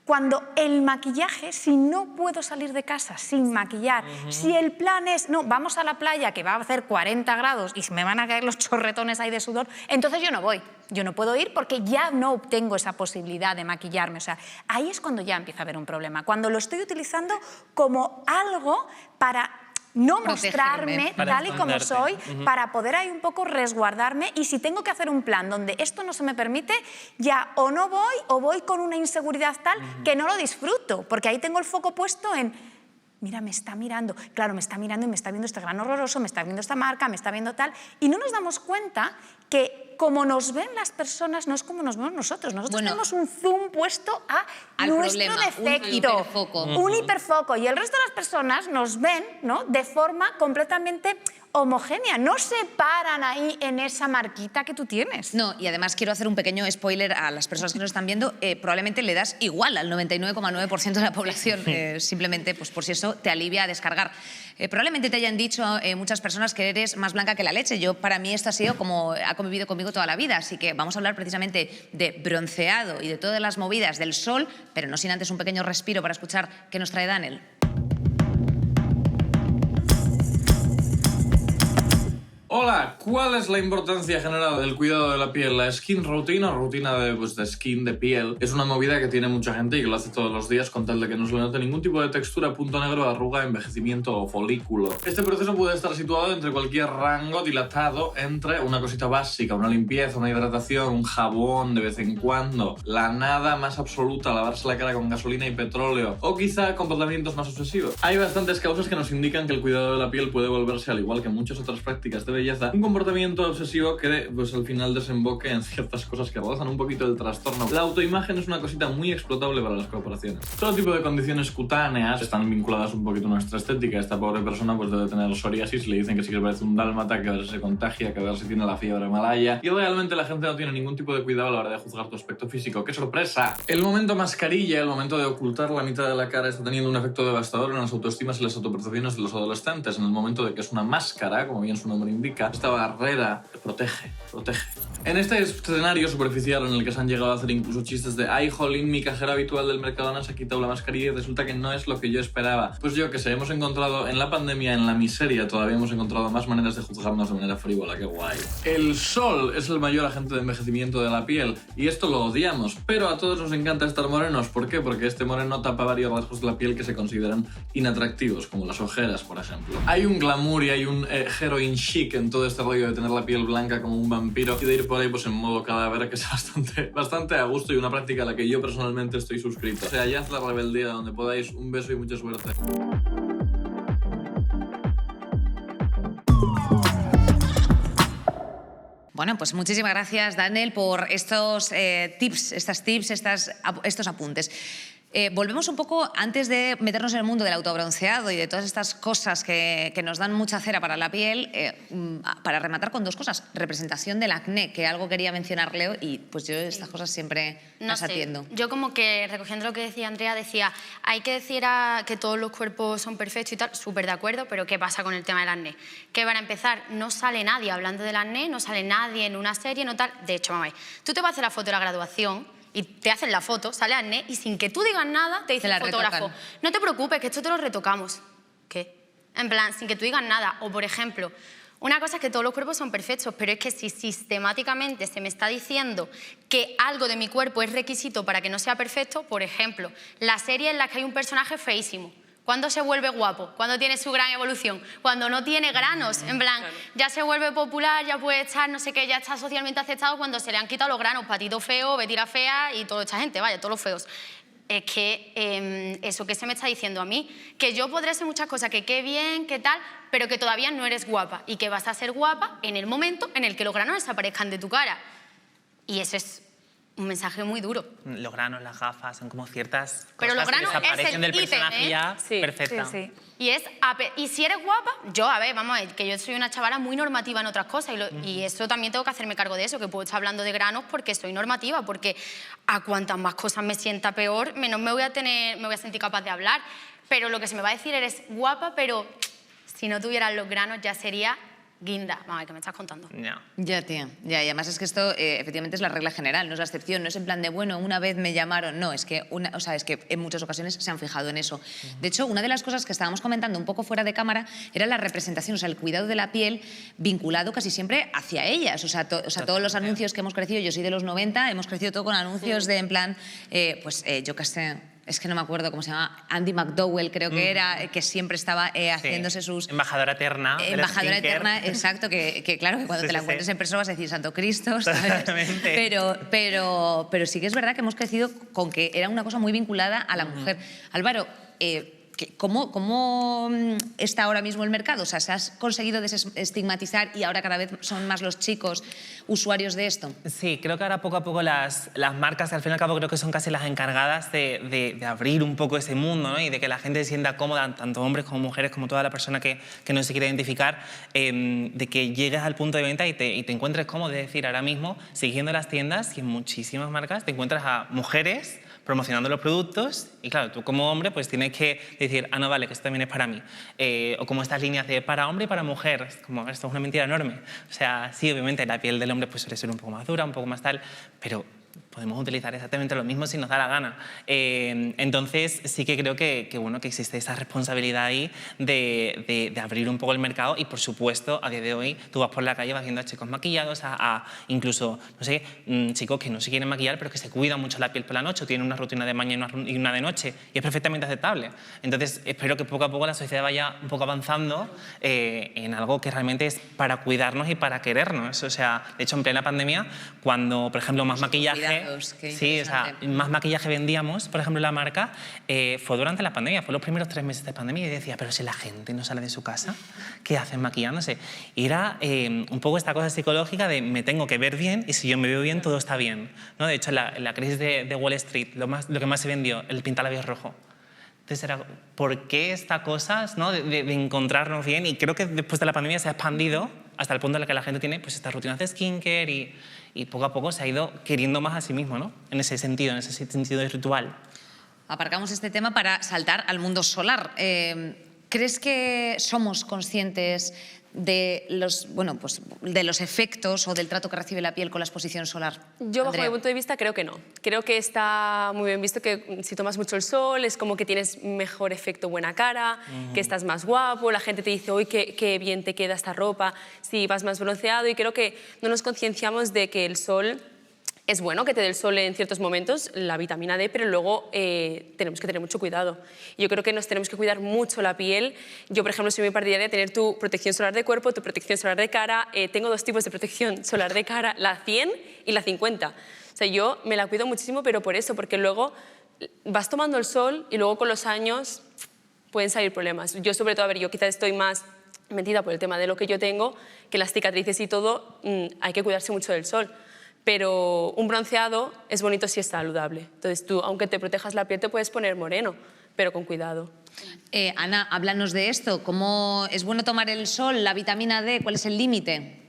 Speaker 9: Cuando el maquillaje, si no puedo salir de casa sin maquillar, si el plan es, no, vamos a la playa que va a hacer 40 grados y me van a caer los chorretones ahí de sudor, entonces yo no voy. Yo no puedo ir porque ya no obtengo esa posibilidad de maquillarme. O sea, ahí es cuando ya empieza a haber un problema. Cuando lo estoy utilizando como algo para no mostrarme tal y como soy, para poder ahí un poco resguardarme, y si tengo que hacer un plan donde esto no se me permite, ya o no voy o voy con una inseguridad tal que no lo disfruto, porque ahí tengo el foco puesto en mira, me está mirando, claro, me está mirando y me está viendo este grano horroroso, me está viendo esta marca, me está viendo tal, y no nos damos cuenta que como nos ven las personas no es como nos vemos nosotros. Nosotros tenemos un zoom puesto a nuestro defecto, un hiperfoco, y el resto de las personas nos ven, ¿no?, de forma completamente homogénea, no se paran ahí en esa marquita que tú tienes.
Speaker 1: No, y además quiero hacer un pequeño spoiler a las personas que nos están viendo. Probablemente le das igual al 99,9% de la población, simplemente pues por si eso te alivia a descargar. Probablemente te hayan dicho muchas personas que eres más blanca que la leche. Para mí esto ha sido como ha convivido conmigo toda la vida, así que vamos a hablar precisamente de bronceado y de todas las movidas del sol, pero no sin antes un pequeño respiro para escuchar qué nos trae Daniel.
Speaker 13: Hola, ¿cuál es la importancia general del cuidado de la piel? La skin routine o rutina de skin, de piel, es una movida que tiene mucha gente y que lo hace todos los días con tal de que no se le note ningún tipo de textura, punto negro, arruga, envejecimiento o folículo. Este proceso puede estar situado entre cualquier rango dilatado entre una cosita básica, una limpieza, una hidratación, un jabón de vez en cuando, la nada más absoluta, lavarse la cara con gasolina y petróleo, o quizá comportamientos más obsesivos. Hay bastantes causas que nos indican que el cuidado de la piel puede volverse, al igual que muchas otras prácticas de belleza, un comportamiento obsesivo que pues al final desemboque en ciertas cosas que rozan un poquito el trastorno. La autoimagen es una cosita muy explotable para las corporaciones. Todo tipo de condiciones cutáneas están vinculadas un poquito a nuestra estética. Esta pobre persona pues debe tener psoriasis, le dicen que sí que parece un dálmata, que a ver si se contagia, que a ver si tiene la fiebre malaya, y realmente la gente no tiene ningún tipo de cuidado a la hora de juzgar tu aspecto físico. ¡Qué sorpresa! El momento mascarilla, el momento de ocultar la mitad de la cara, está teniendo un efecto devastador en las autoestimas y las autopercepciones de los adolescentes. En el momento de que es una máscara, como bien su nombre indica, esta barrera protege. En este escenario superficial en el que se han llegado a hacer incluso chistes de "ay, jolín, mi cajera habitual del Mercadona se ha quitado la mascarilla y resulta que no es lo que yo esperaba". Pues yo que sé, hemos encontrado en la pandemia, en la miseria, todavía hemos encontrado más maneras de juzgarnos de manera frívola. ¡Qué guay! El sol es el mayor agente de envejecimiento de la piel y esto lo odiamos, pero a todos nos encanta estar morenos. ¿Por qué? Porque este moreno tapa varios rasgos de la piel que se consideran inatractivos, como las ojeras, por ejemplo. Hay un glamour y hay un heroin chic en todo este rollo de tener la piel blanca como un vampiro y de ir por ahí pues en modo cadáver, que es bastante a gusto y una práctica a la que yo personalmente estoy suscrito. O sea, ya haz la rebeldía donde podáis. Un beso y mucha suerte.
Speaker 1: Bueno, pues muchísimas gracias, Daniel, por estos estos apuntes. Volvemos un poco, antes de meternos en el mundo del autobronceado y de todas estas cosas que nos dan mucha cera para la piel, para rematar con dos cosas. Representación del acné, que algo quería mencionar Leo, y pues yo estas cosas siempre las atiendo.
Speaker 12: Yo como que, recogiendo lo que decía Andrea, decía, hay que decir que todos los cuerpos son perfectos y tal, súper de acuerdo, pero ¿qué pasa con el tema del acné? Que para empezar, no sale nadie hablando del acné, no sale nadie en una serie, no tal. De hecho, mamá, tú te vas a hacer la foto de la graduación y te hacen la foto, sale acné y sin que tú digas nada te dice el fotógrafo, no te preocupes, que esto te lo retocamos. ¿Qué? En plan, sin que tú digas nada. O por ejemplo, una cosa es que todos los cuerpos son perfectos, pero es que si sistemáticamente se me está diciendo que algo de mi cuerpo es requisito para que no sea perfecto, por ejemplo, la serie en la que hay un personaje feísimo, ¿cuándo se vuelve guapo? ¿Cuándo tiene su gran evolución? Cuando no tiene granos, en plan, ya se vuelve popular, ya puede estar, no sé qué, ya está socialmente aceptado cuando se le han quitado los granos, Patito Feo, Betty la Fea y toda esta gente, vaya, todos los feos. Es que eso que se me está diciendo a mí, que yo podré ser muchas cosas, que qué bien, qué tal, pero que todavía no eres guapa y que vas a ser guapa en el momento en el que los granos desaparezcan de tu cara. Y eso es un mensaje muy duro.
Speaker 11: Los granos, las gafas, son como ciertas
Speaker 12: pero
Speaker 11: cosas
Speaker 12: los granos
Speaker 11: que desaparecen del personaje ya
Speaker 12: sí,
Speaker 11: perfecta.
Speaker 12: Sí, sí. Y si eres guapa, yo, a ver, vamos a ver, que yo soy una chavala muy normativa en otras cosas y eso también tengo que hacerme cargo de eso, que puedo estar hablando de granos porque soy normativa, porque a cuantas más cosas me sienta peor, menos me voy a sentir capaz de hablar. Pero lo que se me va a decir, eres guapa, pero si no tuvieras los granos ya sería guinda. Vamos a ver, ¿qué me estás contando?
Speaker 11: No.
Speaker 1: Ya, tía. Ya, y además es que esto efectivamente es la regla general, no es la excepción. No es en plan de, bueno, una vez me llamaron. No, es que en muchas ocasiones se han fijado en eso. De hecho, una de las cosas que estábamos comentando un poco fuera de cámara era la representación, o sea, el cuidado de la piel vinculado casi siempre hacia ellas. O sea, todos los anuncios que hemos crecido, yo soy de los 90, hemos crecido todo con anuncios de, en plan, yo qué sé, es que no me acuerdo cómo se llama, Andy McDowell creo que era, que siempre estaba haciéndose sus...
Speaker 11: Embajadora eterna.
Speaker 1: Embajadora eterna, exacto, que claro, que cuando te la encuentres en persona vas a decir Santo Cristo, ¿sabes? Pero sí que es verdad que hemos crecido con que era una cosa muy vinculada a la mujer. Álvaro, ¿Cómo está ahora mismo el mercado? O sea, ¿se has conseguido desestigmatizar y ahora cada vez son más los chicos usuarios de esto?
Speaker 11: Sí, creo que ahora poco a poco las marcas, al fin y al cabo, creo que son casi las encargadas de abrir un poco ese mundo, ¿no? Y de que la gente se sienta cómoda, tanto hombres como mujeres, como toda la persona que no se quiere identificar, de que llegues al punto de venta y te encuentres cómodo. Es decir, ahora mismo, siguiendo las tiendas y en muchísimas marcas, te encuentras a mujeres promocionando los productos y claro, tú como hombre pues tienes que decir, ah, no, vale, que esto también es para mí. O como estas líneas de para hombre y para mujer, es como, esto es una mentira enorme. O sea, sí, obviamente la piel del hombre pues suele ser un poco más dura, un poco más tal, pero podemos utilizar exactamente lo mismo si nos da la gana. Entonces sí que creo que existe esa responsabilidad ahí de abrir un poco el mercado y por supuesto a día de hoy tú vas por la calle vas viendo a chicos maquillados, a incluso, no sé, chicos que no se quieren maquillar pero que se cuidan mucho la piel por la noche o tienen una rutina de mañana y una de noche y es perfectamente aceptable. Entonces espero que poco a poco la sociedad vaya un poco avanzando en algo que realmente es para cuidarnos y para querernos. O sea, de hecho en plena pandemia cuando por ejemplo más maquillaje sí, o sea, más maquillaje vendíamos, por ejemplo, la marca, fue durante la pandemia, fue los primeros 3 meses de pandemia y decía, pero si la gente no sale de su casa, ¿qué hacen maquillándose? Y era un poco esta cosa psicológica de me tengo que ver bien y si yo me veo bien, todo está bien, ¿no? De hecho, en la crisis de Wall Street, lo que más se vendió, el pintalabios rojo. Entonces era, ¿por qué esta cosa, ¿no? de encontrarnos bien? Y creo que después de la pandemia se ha expandido hasta el punto en el que la gente tiene pues, estas rutinas de skincare y poco a poco se ha ido queriendo más a sí mismo, ¿no? En ese sentido de ritual.
Speaker 1: Aparcamos este tema para saltar al mundo solar. ¿Crees que somos conscientes de los efectos o del trato que recibe la piel con la exposición solar?
Speaker 8: Yo, bajo mi punto de vista, creo que no. Creo que está muy bien visto que si tomas mucho el sol es como que tienes mejor efecto buena cara, que estás más guapo, la gente te dice, uy, qué bien te queda esta ropa, si vas más bronceado, y creo que no nos concienciamos de que el sol es bueno que te dé el sol en ciertos momentos, la vitamina D, pero luego tenemos que tener mucho cuidado. Yo creo que nos tenemos que cuidar mucho la piel. Yo, por ejemplo, soy muy partidaria de tener tu protección solar de cuerpo, tu protección solar de cara. Tengo 2 tipos de protección solar de cara, la 100 y la 50. O sea, yo me la cuido muchísimo, pero por eso, porque luego vas tomando el sol y luego con los años pueden salir problemas. Yo, sobre todo, yo quizás estoy más metida por el tema de lo que yo tengo, que las cicatrices y todo, hay que cuidarse mucho del sol. Pero un bronceado es bonito si es saludable. Entonces tú, aunque te protejas la piel, te puedes poner moreno, pero con cuidado.
Speaker 1: Ana, háblanos de esto. ¿Cómo es bueno tomar el sol, la vitamina D? ¿Cuál es el límite?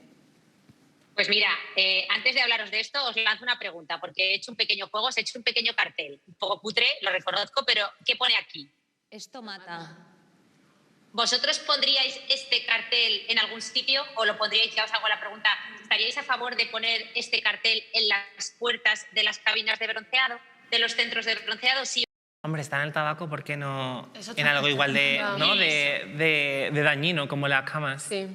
Speaker 10: Pues mira, antes de hablaros de esto, os lanzo una pregunta, porque he hecho un pequeño juego, os he hecho un pequeño cartel. Un poco cutre, lo reconozco, pero ¿qué pone aquí?
Speaker 1: Esto mata.
Speaker 10: ¿Vosotros pondríais este cartel en algún sitio o lo pondríais, ya os hago la pregunta, ¿estaríais a favor de poner este cartel en las puertas de las cabinas de bronceado, de los centros de bronceado? Sí.
Speaker 11: Hombre, está en el tabaco, ¿por qué no en algo igual de dañino como las camas?
Speaker 8: Sí.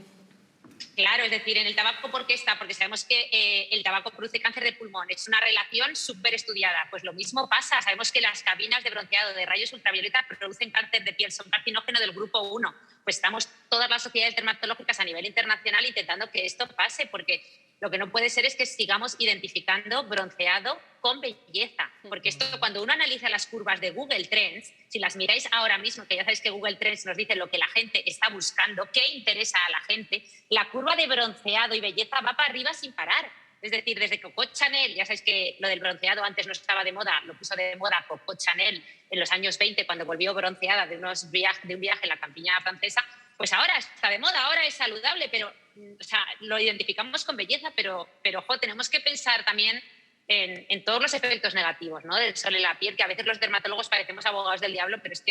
Speaker 10: Claro, es decir, en el tabaco, ¿por qué está? Porque sabemos que el tabaco produce cáncer de pulmón. Es una relación súper estudiada. Pues lo mismo pasa. Sabemos que las cabinas de bronceado de rayos ultravioleta producen cáncer de piel, son carcinógeno del grupo 1. Pues estamos todas las sociedades dermatológicas a nivel internacional intentando que esto pase, porque lo que no puede ser es que sigamos identificando bronceado con belleza. Porque esto, cuando uno analiza las curvas de Google Trends, si las miráis ahora mismo, que ya sabéis que Google Trends nos dice lo que la gente está buscando, qué interesa a la gente, la curva de bronceado y belleza va para arriba sin parar. Es decir, desde Coco Chanel, ya sabéis que lo del bronceado antes no estaba de moda, lo puso de moda Coco Chanel en los años 20 cuando volvió bronceada de un viaje en la campiña francesa, pues ahora está de moda, ahora es saludable, pero o sea, lo identificamos con belleza, pero ojo, tenemos que pensar también en todos los efectos negativos, ¿no? Del sol en la piel, que a veces los dermatólogos parecemos abogados del diablo, pero es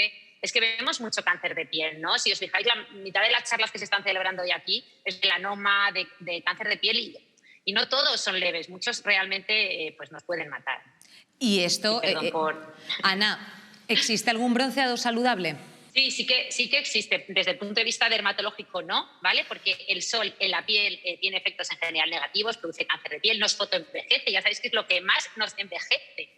Speaker 10: que vemos mucho cáncer de piel, ¿no? Si os fijáis, la mitad de las charlas que se están celebrando hoy aquí es melanoma, de cáncer de piel, y no todos son leves, muchos realmente pues nos pueden matar.
Speaker 1: Y esto, Ana, ¿existe algún bronceado saludable?
Speaker 10: Sí que existe. Desde el punto de vista dermatológico no, ¿vale? Porque el sol en la piel tiene efectos en general negativos, produce cáncer de piel, nos fotoenvejece, ya sabéis que es lo que más nos envejece.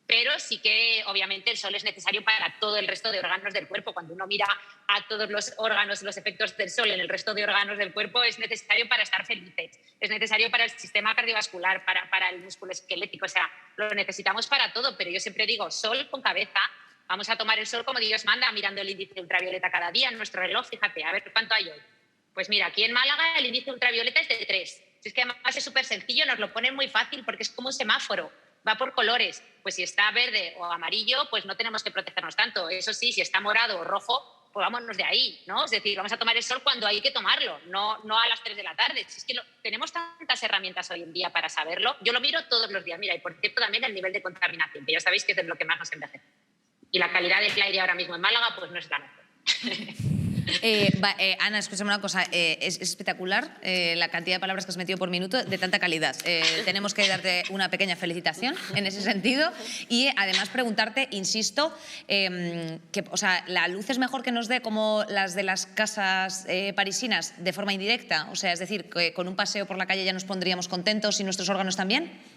Speaker 10: Pero sí que, obviamente, el sol es necesario para todo el resto de órganos del cuerpo. Cuando uno mira a todos los órganos, los efectos del sol en el resto de órganos del cuerpo, es necesario para estar felices, es necesario para el sistema cardiovascular, para el músculo esquelético, o sea, lo necesitamos para todo. Pero yo siempre digo, sol con cabeza, Vamos a tomar el sol como Dios manda, mirando el índice ultravioleta cada día en nuestro reloj. Fíjate, a ver cuánto hay hoy. Pues mira, aquí en Málaga el índice ultravioleta es de 3. Es que además es súper sencillo, nos lo ponen muy fácil porque es como un semáforo, va por colores. Pues si está verde o amarillo, pues no tenemos que protegernos tanto. Eso sí, si está morado o rojo, pues vámonos de ahí, ¿no? Es decir, vamos a tomar el sol cuando hay que tomarlo, no a las 3 de la tarde. Si es que tenemos tantas herramientas hoy en día para saberlo. Yo lo miro todos los días. Mira, y por cierto también el nivel de contaminación, que ya sabéis que es de lo que más nos envejece. Y la calidad del aire ahora mismo en Málaga pues no es la mejor.
Speaker 1: Ana, escúchame una cosa, es espectacular la cantidad de palabras que has metido por minuto de tanta calidad. Tenemos que darte una pequeña felicitación en ese sentido y además preguntarte, insisto, o sea, ¿la luz es mejor que nos dé como las de las casas parisinas de forma indirecta? O sea, es decir, que con un paseo por la calle ya nos pondríamos contentos y nuestros órganos también.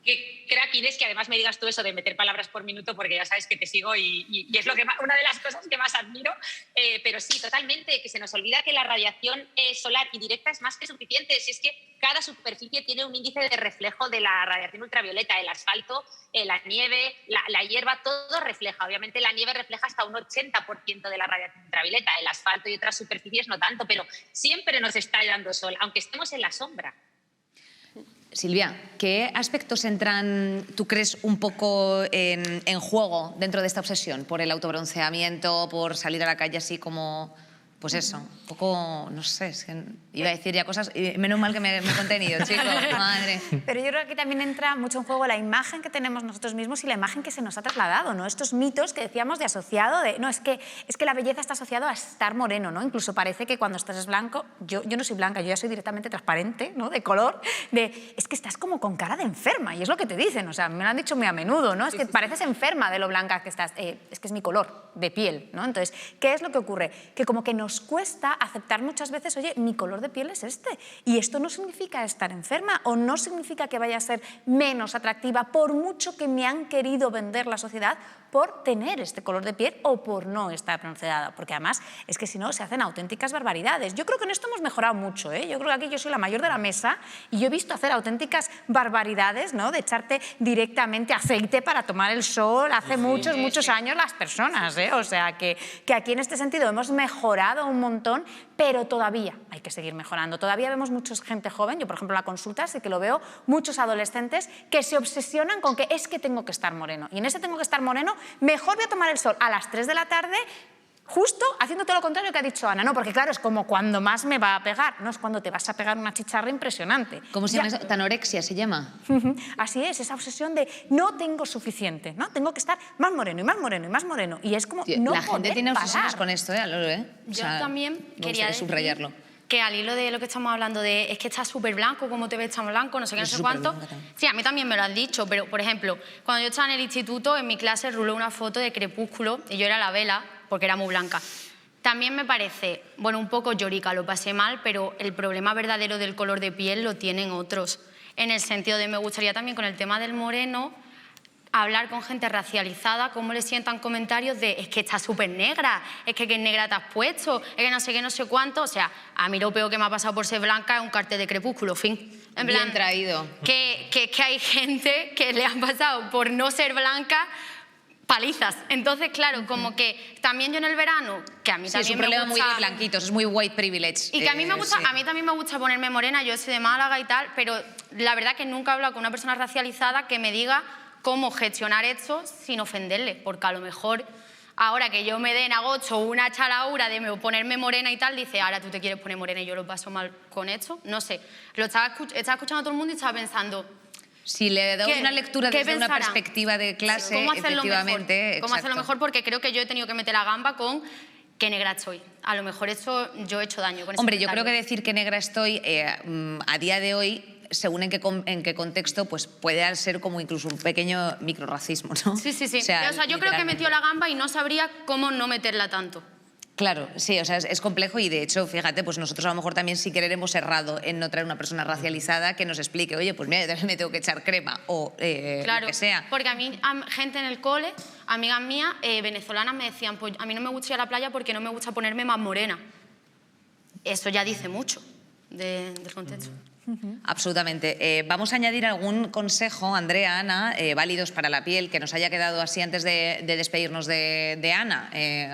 Speaker 10: Qué crack, Inés, que además me digas tú eso de meter palabras por minuto, porque ya sabes que te sigo y es lo que una de las cosas que más admiro. Pero sí, totalmente, que se nos olvida que la radiación solar indirecta es más que suficiente. Si es que cada superficie tiene un índice de reflejo de la radiación ultravioleta, el asfalto, la nieve, la hierba, todo refleja. Obviamente la nieve refleja hasta un 80% de la radiación ultravioleta, el asfalto y otras superficies no tanto, pero siempre nos está dando sol, aunque estemos en la sombra.
Speaker 1: Silvia, ¿qué aspectos entran, tú crees, un poco en juego dentro de esta obsesión? ¿Por el autobronceamiento, por salir a la calle así como, pues eso, un poco, no sé, es que iba a decir ya cosas, y menos mal que me he contenido, chicos, madre.
Speaker 9: Pero yo creo que también entra mucho en juego la imagen que tenemos nosotros mismos y la imagen que se nos ha trasladado, ¿no? Estos mitos que decíamos de asociado, de, no, es que la belleza está asociada a estar moreno, ¿no? Incluso parece que cuando estás blanco, yo no soy blanca, yo ya soy directamente transparente, ¿no? De color, es que estás como con cara de enferma, y es lo que te dicen, o sea, me lo han dicho muy a menudo, ¿no? Es que pareces enferma de lo blanca que estás, es que es mi color de piel, ¿no? Entonces, ¿qué es lo que ocurre? Que como que nos cuesta aceptar muchas veces, oye, mi color de piel es este, y esto no significa estar enferma o no significa que vaya a ser menos atractiva por mucho que me han querido vender la sociedad por tener este color de piel o por no estar bronceada, porque además es que si no se hacen auténticas barbaridades. Yo creo que en esto hemos mejorado mucho, ¿eh? Yo creo que aquí yo soy la mayor de la mesa y yo he visto hacer auténticas barbaridades, ¿no? De echarte directamente aceite para tomar el sol hace muchos años las personas, ¿eh? O sea que aquí en este sentido hemos mejorado un montón, pero todavía hay que seguir mejorando. Todavía vemos mucha gente joven, yo por ejemplo en la consulta sí que lo veo, muchos adolescentes que se obsesionan con que es que tengo que estar moreno, y en ese tengo que estar moreno mejor voy a tomar el sol a las 3 de la tarde, justo haciendo todo lo contrario que ha dicho Ana, ¿no? Porque claro, es como cuando más me va a pegar, no es cuando te vas a pegar una chicharra impresionante.
Speaker 1: ¿Cómo se llama eso? ¿Tanorexia se llama?
Speaker 9: Así es, esa obsesión de no tengo suficiente, ¿no? Tengo que estar más moreno y más moreno y más moreno, y es como no
Speaker 1: la gente tiene obsesiones
Speaker 9: parar.
Speaker 1: con esto, ¿eh? O sea,
Speaker 12: yo también quería decir
Speaker 1: subrayarlo.
Speaker 12: Que al hilo de lo que estamos hablando de es que estás súper blanco, cómo te ves tan blanco, no sé qué, no sé cuánto. Sí, a mí también me lo han dicho, pero por ejemplo, cuando yo estaba en el instituto, en mi clase ruló una foto de Crepúsculo y yo era la Vela porque era muy blanca. También me parece, bueno, un poco llorica, lo pasé mal, pero el problema verdadero del color de piel lo tienen otros. En el sentido de, me gustaría también con el tema del moreno, hablar con gente racializada, cómo le sientan comentarios de es que estás súper negra, es que qué negra te has puesto, es que no sé qué, no sé cuánto. O sea, a mí lo peor que me ha pasado por ser blanca es un cartel de Crepúsculo, fin. En plan,
Speaker 1: bien traído.
Speaker 12: Que hay gente que le han pasado por no ser blanca palizas. Entonces, claro, como que también yo en el verano, que a mí también
Speaker 1: es un problema muy de blanquitos, es muy white privilege.
Speaker 12: Y que a mí me gusta, a mí también me gusta ponerme morena, yo soy de Málaga y tal, pero la verdad que nunca he hablado con una persona racializada que me diga cómo gestionar esto sin ofenderle, porque a lo mejor ahora que yo me dé en agosto una chalaura de ponerme morena y tal, dice, ahora tú te quieres poner morena y yo lo paso mal con esto, no sé. Lo estaba escuchando a todo el mundo y estaba pensando...
Speaker 1: Si le doy una lectura desde una perspectiva de clase,
Speaker 12: ¿cómo hacerlo
Speaker 1: efectivamente...
Speaker 12: mejor? ¿Cómo hacerlo mejor? Porque creo que yo he tenido que meter la gamba con qué negra estoy. A lo mejor eso yo he hecho daño con ese
Speaker 1: Hombre, yo
Speaker 12: comentario.
Speaker 1: creo que decir qué negra estoy a día de hoy, según en qué contexto, pues puede ser como incluso un pequeño microrracismo, ¿no?
Speaker 12: Sí.
Speaker 1: O sea,
Speaker 12: yo creo que he metido la gamba y no sabría cómo no meterla tanto.
Speaker 1: Claro, sí, o sea, es complejo y de hecho, fíjate, pues nosotros a lo mejor también sin querer hemos errado en no traer una persona racializada que nos explique, oye, pues mira, yo también me tengo que echar crema o
Speaker 12: claro,
Speaker 1: lo que sea.
Speaker 12: Porque a mí, gente en el cole, amigas mías, venezolanas, me decían, pues a mí no me gusta ir a la playa porque no me gusta ponerme más morena. Eso ya dice mucho del contexto.
Speaker 1: Absolutamente. Vamos a añadir algún consejo, Andrea, Ana, válidos para la piel, que nos haya quedado así antes de despedirnos de Ana.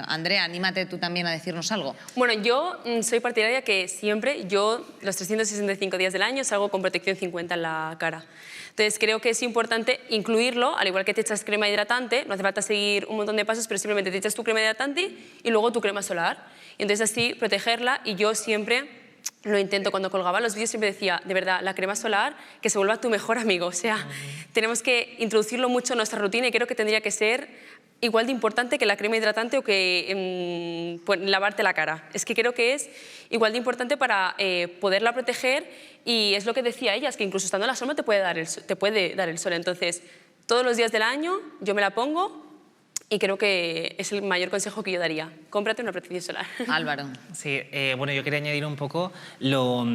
Speaker 1: Andrea, anímate tú también a decirnos algo.
Speaker 8: Bueno, yo soy partidaria que siempre, yo los 365 días del año salgo con protección 50 en la cara. Entonces creo que es importante incluirlo, al igual que te echas crema hidratante, no hace falta seguir un montón de pasos, pero simplemente te echas tu crema hidratante y luego tu crema solar. Y entonces así protegerla, y yo siempre lo intento. Cuando colgaba los vídeos siempre decía, de verdad, la crema solar, que se vuelva tu mejor amigo. O sea, tenemos que introducirlo mucho en nuestra rutina, y creo que tendría que ser igual de importante que la crema hidratante o que pues, lavarte la cara. Es que creo que es igual de importante para poderla proteger, y es lo que decía ella, es que incluso estando en la sombra te puede dar el sol. Entonces, todos los días del año yo me la pongo, y creo que es el mayor consejo que yo daría. Cómprate una protección solar.
Speaker 1: Álvaro.
Speaker 11: Sí, bueno, yo quería añadir un poco lo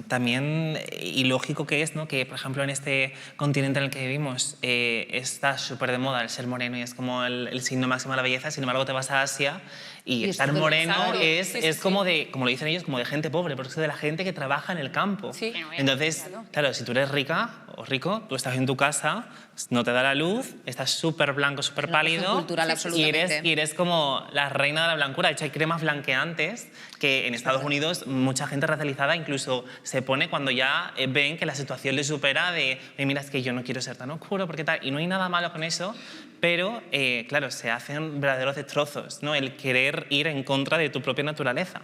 Speaker 11: también ilógico que es, ¿no? Que, por ejemplo, en este continente en el que vivimos está súper de moda el ser moreno, y es como el signo máximo de la belleza. Sin embargo, te vas a Asia y estar moreno es como de, como lo dicen ellos, como de gente pobre, porque es de la gente que trabaja en el campo.
Speaker 8: Sí.
Speaker 11: Entonces, claro, si tú eres rica o rico, tú estás en tu casa, no te da la luz, estás súper blanco, súper pálido,
Speaker 1: cultural, absolutamente.
Speaker 11: y eres como la reina de la blancura. De hecho, hay cremas blanqueantes que en Estados Unidos mucha gente racializada incluso se pone cuando ya ven que la situación les supera de, mira, es que yo no quiero ser tan oscuro, porque tal, y no hay nada malo con eso, pero claro, se hacen verdaderos destrozos, ¿no? El querer ir en contra de tu propia naturaleza.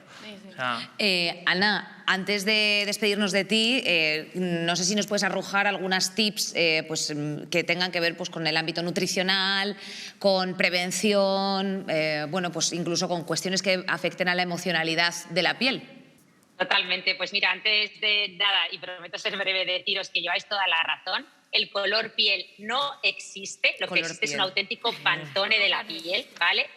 Speaker 11: O sea,
Speaker 1: Ana, antes de despedirnos de ti, no sé si nos puedes arrojar algunas tips pues, que tengan que ver pues, con el ámbito nutricional, con prevención, bueno, pues incluso con cuestiones que afecten a la emocionalidad de la piel.
Speaker 10: Totalmente. Pues mira, antes de nada, y prometo ser breve, deciros que lleváis toda la razón. El color piel no existe, lo que existe es un auténtico pantone de la piel, ¿vale?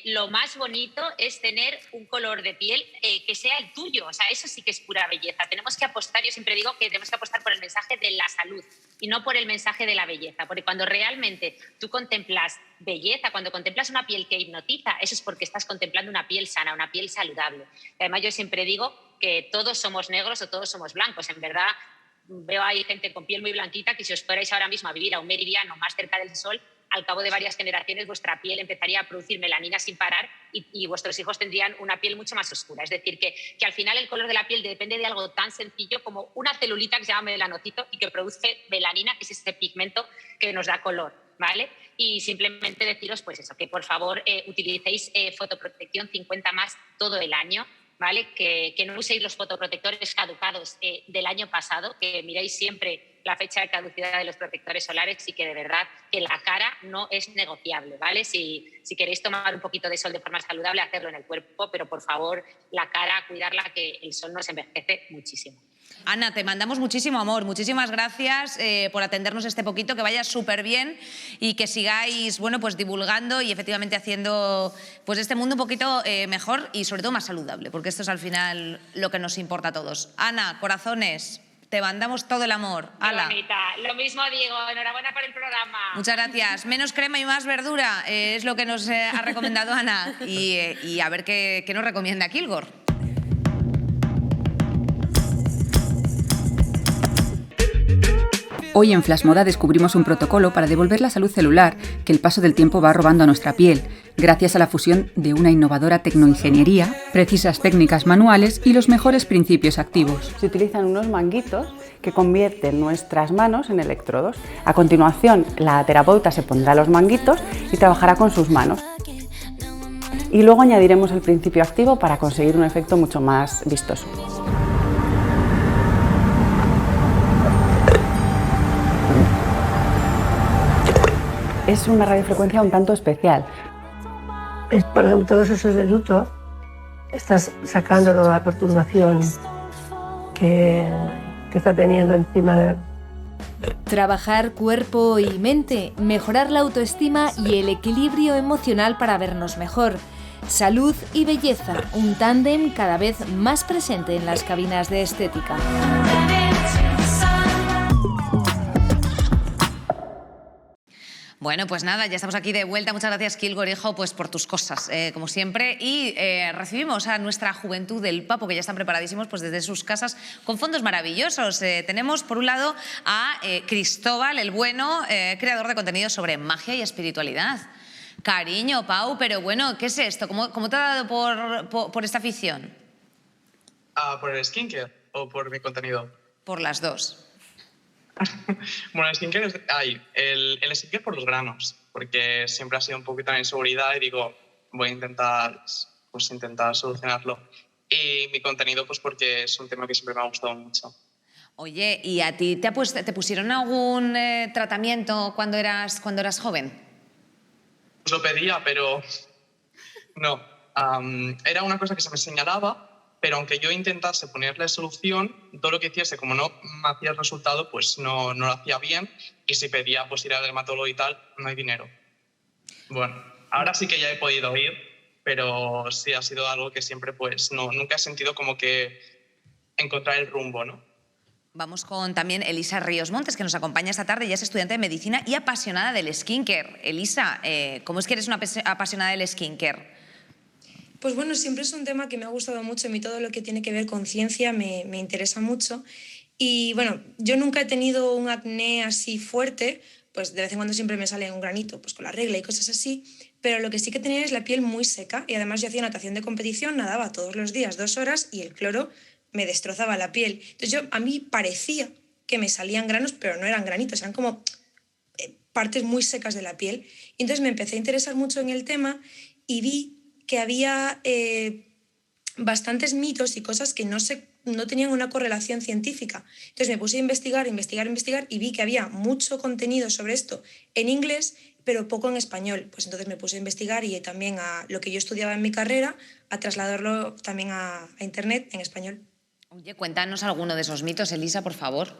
Speaker 10: Lo más bonito es tener un color de piel que sea el tuyo, o sea, eso sí que es pura belleza. Tenemos que apostar, yo siempre digo que tenemos que apostar por el mensaje de la salud y no por el mensaje de la belleza, porque cuando realmente tú contemplas belleza, cuando contemplas una piel que hipnotiza, eso es porque estás contemplando una piel sana, una piel saludable. Y además yo siempre digo que todos somos negros o todos somos blancos, en verdad. Veo ahí gente con piel muy blanquita que si os fuerais ahora mismo a vivir a un meridiano más cerca del sol, al cabo de varias generaciones vuestra piel empezaría a producir melanina sin parar y vuestros hijos tendrían una piel mucho más oscura. Es decir, que al final el color de la piel depende de algo tan sencillo como una celulita que se llama melanocito y que produce melanina, que es ese pigmento que nos da color, ¿vale? Y simplemente deciros pues eso, que por favor utilicéis fotoprotección 50 más todo el año, ¿vale? Que no uséis los fotoprotectores caducados del año pasado, que miréis siempre la fecha de caducidad de los protectores solares y que de verdad que la cara no es negociable, ¿vale? Si queréis tomar un poquito de sol de forma saludable, hacerlo en el cuerpo, pero por favor la cara, cuidarla, que el sol nos envejece muchísimo.
Speaker 1: Ana, te mandamos muchísimo amor, muchísimas gracias por atendernos este poquito, que vaya súper bien y que sigáis, bueno, pues divulgando y efectivamente haciendo pues este mundo un poquito mejor y sobre todo más saludable, porque esto es al final lo que nos importa a todos. Ana, corazones, te mandamos todo el amor.
Speaker 10: Qué bonita. Lo mismo digo, enhorabuena por el programa.
Speaker 1: Muchas gracias. Menos crema y más verdura es lo que nos ha recomendado Ana y a ver qué nos recomienda Kilgore.
Speaker 14: Hoy en Flash Moda descubrimos un protocolo para devolver la salud celular que el paso del tiempo va robando a nuestra piel, gracias a la fusión de una innovadora tecnoingeniería, precisas técnicas manuales y los mejores principios activos.
Speaker 15: Se utilizan unos manguitos que convierten nuestras manos en electrodos. A continuación, la terapeuta se pondrá los manguitos y trabajará con sus manos. Y luego añadiremos el principio activo para conseguir un efecto mucho más vistoso. Es una radiofrecuencia un tanto especial.
Speaker 16: Por ejemplo, todos esos de luto, estás sacando toda la perturbación que está teniendo encima de...
Speaker 17: Trabajar cuerpo y mente, mejorar la autoestima y el equilibrio emocional para vernos mejor. Salud y belleza, un tándem cada vez más presente en las cabinas de estética.
Speaker 1: Bueno, pues nada, ya estamos aquí de vuelta. Muchas gracias, Kilgorejo, pues por tus cosas, como siempre. Y recibimos a nuestra juventud del Papo, que ya están preparadísimos pues desde sus casas con fondos maravillosos. Tenemos, por un lado, a Cristóbal, el bueno, creador de contenido sobre magia y espiritualidad. Cariño, Pau, pero bueno, ¿qué es esto? ¿Cómo te ha dado por esta afición?
Speaker 18: ¿Por el skincare o por mi contenido?
Speaker 1: Por las dos.
Speaker 18: Bueno, el skincare el skincare por los granos, porque siempre ha sido un poquito de inseguridad y digo, voy a intentar solucionarlo. Y mi contenido, pues porque es un tema que siempre me ha gustado mucho.
Speaker 1: Oye, ¿y a ti te pusieron algún tratamiento cuando eras joven?
Speaker 18: Pues lo pedía, pero no. Era una cosa que se me señalaba, pero aunque yo intentase ponerle solución, todo lo que hiciese, como no me hacía el resultado, pues no lo hacía bien. Y si pedía pues ir al dermatólogo y tal, no hay dinero. Bueno, ahora sí que ya he podido ir, pero sí ha sido algo que siempre pues nunca he sentido como que encontrar el rumbo, ¿no?
Speaker 1: Vamos con también Elisa Ríos Montes, que nos acompaña esta tarde. Ella es estudiante de medicina y apasionada del skincare. Elisa, ¿cómo es que eres una apasionada del skincare?
Speaker 19: Pues bueno, siempre es un tema que me ha gustado mucho. A mí todo lo que tiene que ver con ciencia me interesa mucho. Y bueno, yo nunca he tenido un acné así fuerte, pues de vez en cuando siempre me sale un granito pues con la regla y cosas así, pero lo que sí que tenía es la piel muy seca y además yo hacía natación de competición, nadaba todos los días 2 horas y el cloro me destrozaba la piel. Entonces a mí parecía que me salían granos, pero no eran granitos, eran como partes muy secas de la piel. Y entonces me empecé a interesar mucho en el tema y vi que había bastantes mitos y cosas que no tenían una correlación científica. Entonces me puse a investigar y vi que había mucho contenido sobre esto en inglés, pero poco en español. Pues entonces me puse a investigar y también a lo que yo estudiaba en mi carrera, a trasladarlo también a internet en español.
Speaker 1: Oye, cuéntanos alguno de esos mitos, Elisa, por favor.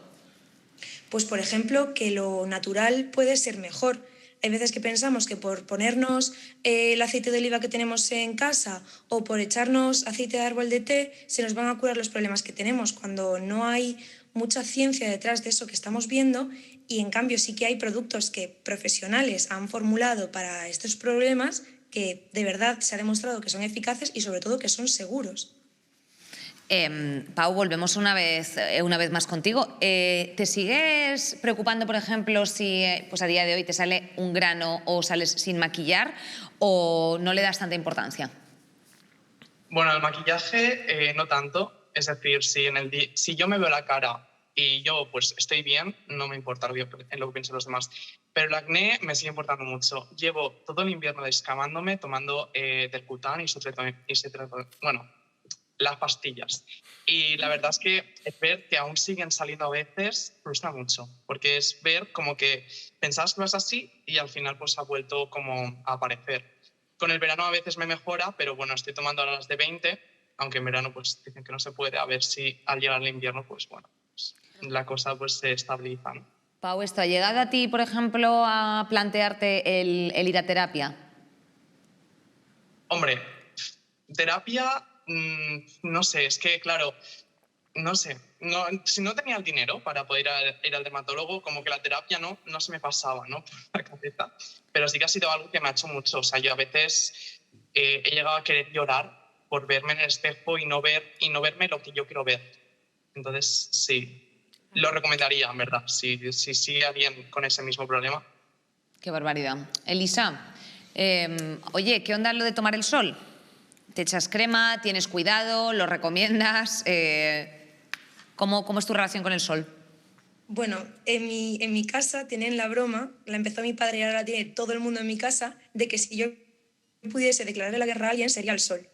Speaker 19: Pues por ejemplo, que lo natural puede ser mejor. Hay veces que pensamos que por ponernos el aceite de oliva que tenemos en casa o por echarnos aceite de árbol de té se nos van a curar los problemas que tenemos, cuando no hay mucha ciencia detrás de eso que estamos viendo y en cambio sí que hay productos que profesionales han formulado para estos problemas que de verdad se ha demostrado que son eficaces y sobre todo que son seguros.
Speaker 1: Pau, volvemos una vez más contigo. ¿Te sigues preocupando, por ejemplo, si pues a día de hoy te sale un grano o sales sin maquillar o no le das tanta importancia?
Speaker 18: Bueno, el maquillaje no tanto. Es decir, si yo me veo la cara y yo pues estoy bien, no me importa en lo que piensen los demás. Pero el acné me sigue importando mucho. Llevo todo el invierno descamándome, tomando Delcutan y las pastillas. Y la verdad es que ver que aún siguen saliendo a veces frustra mucho, porque es ver como que pensabas que vas así y al final pues ha vuelto como a aparecer. Con el verano a veces me mejora, pero bueno, estoy tomando ahora las de 20, aunque en verano pues dicen que no se puede, a ver si al llegar el invierno pues bueno, pues, la cosa pues se estabiliza, ¿no?
Speaker 1: Pau, ¿esto ha llegado a ti, por ejemplo, a plantearte el ir a terapia?
Speaker 18: Hombre, terapia... no sé, es que claro, no sé, si no tenía el dinero para poder ir al dermatólogo, como que la terapia no se me pasaba, ¿no? por la cabeza, pero sí que ha sido algo que me ha hecho mucho. O sea, yo a veces he llegado a querer llorar por verme en el espejo y no verme lo que yo quiero ver. Entonces, sí, lo recomendaría, en verdad, si sigue alguien con ese mismo problema.
Speaker 1: Qué barbaridad. Elisa, oye, ¿qué onda lo de tomar el sol? ¿Te echas crema? ¿Tienes cuidado? ¿Lo recomiendas? ¿Cómo es tu relación con el sol?
Speaker 19: Bueno, en mi casa tienen la broma, la empezó mi padre y ahora la tiene todo el mundo en mi casa, de que si yo pudiese declararle la guerra a alguien sería el sol.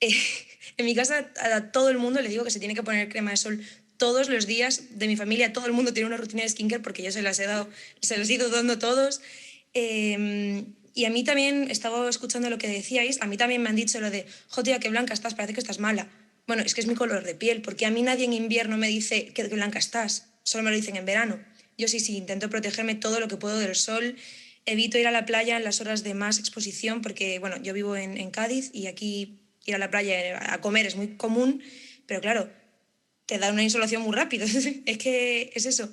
Speaker 19: En mi casa a todo el mundo le digo que se tiene que poner crema de sol todos los días. De mi familia todo el mundo tiene una rutina de skincare porque yo se las he ido dando todos. Y a mí también, estaba escuchando lo que decíais, a mí también me han dicho lo de, tía, qué blanca estás, parece que estás mala. Bueno, es que es mi color de piel, porque a mí nadie en invierno me dice qué blanca estás, solo me lo dicen en verano. Yo sí, intento protegerme todo lo que puedo del sol, evito ir a la playa en las horas de más exposición, porque bueno, yo vivo en Cádiz y aquí ir a la playa a comer es muy común, pero claro, te da una insolación muy rápido, es que es eso.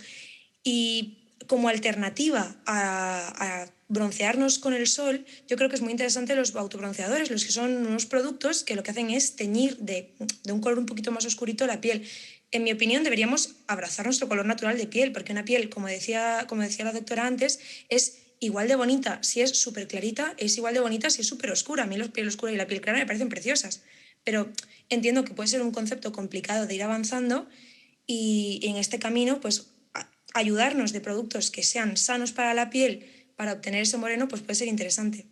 Speaker 19: Y como alternativa a broncearnos con el sol, yo creo que es muy interesante los autobronceadores, los que son unos productos que lo que hacen es teñir de un color un poquito más oscurito la piel. En mi opinión, deberíamos abrazar nuestro color natural de piel, porque una piel, como decía la doctora antes, es igual de bonita si es súper clarita, es igual de bonita si es súper oscura. A mí la piel oscura y la piel clara me parecen preciosas, pero entiendo que puede ser un concepto complicado de ir avanzando y en este camino, pues ayudarnos de productos que sean sanos para la piel para obtener ese moreno, pues puede ser interesante.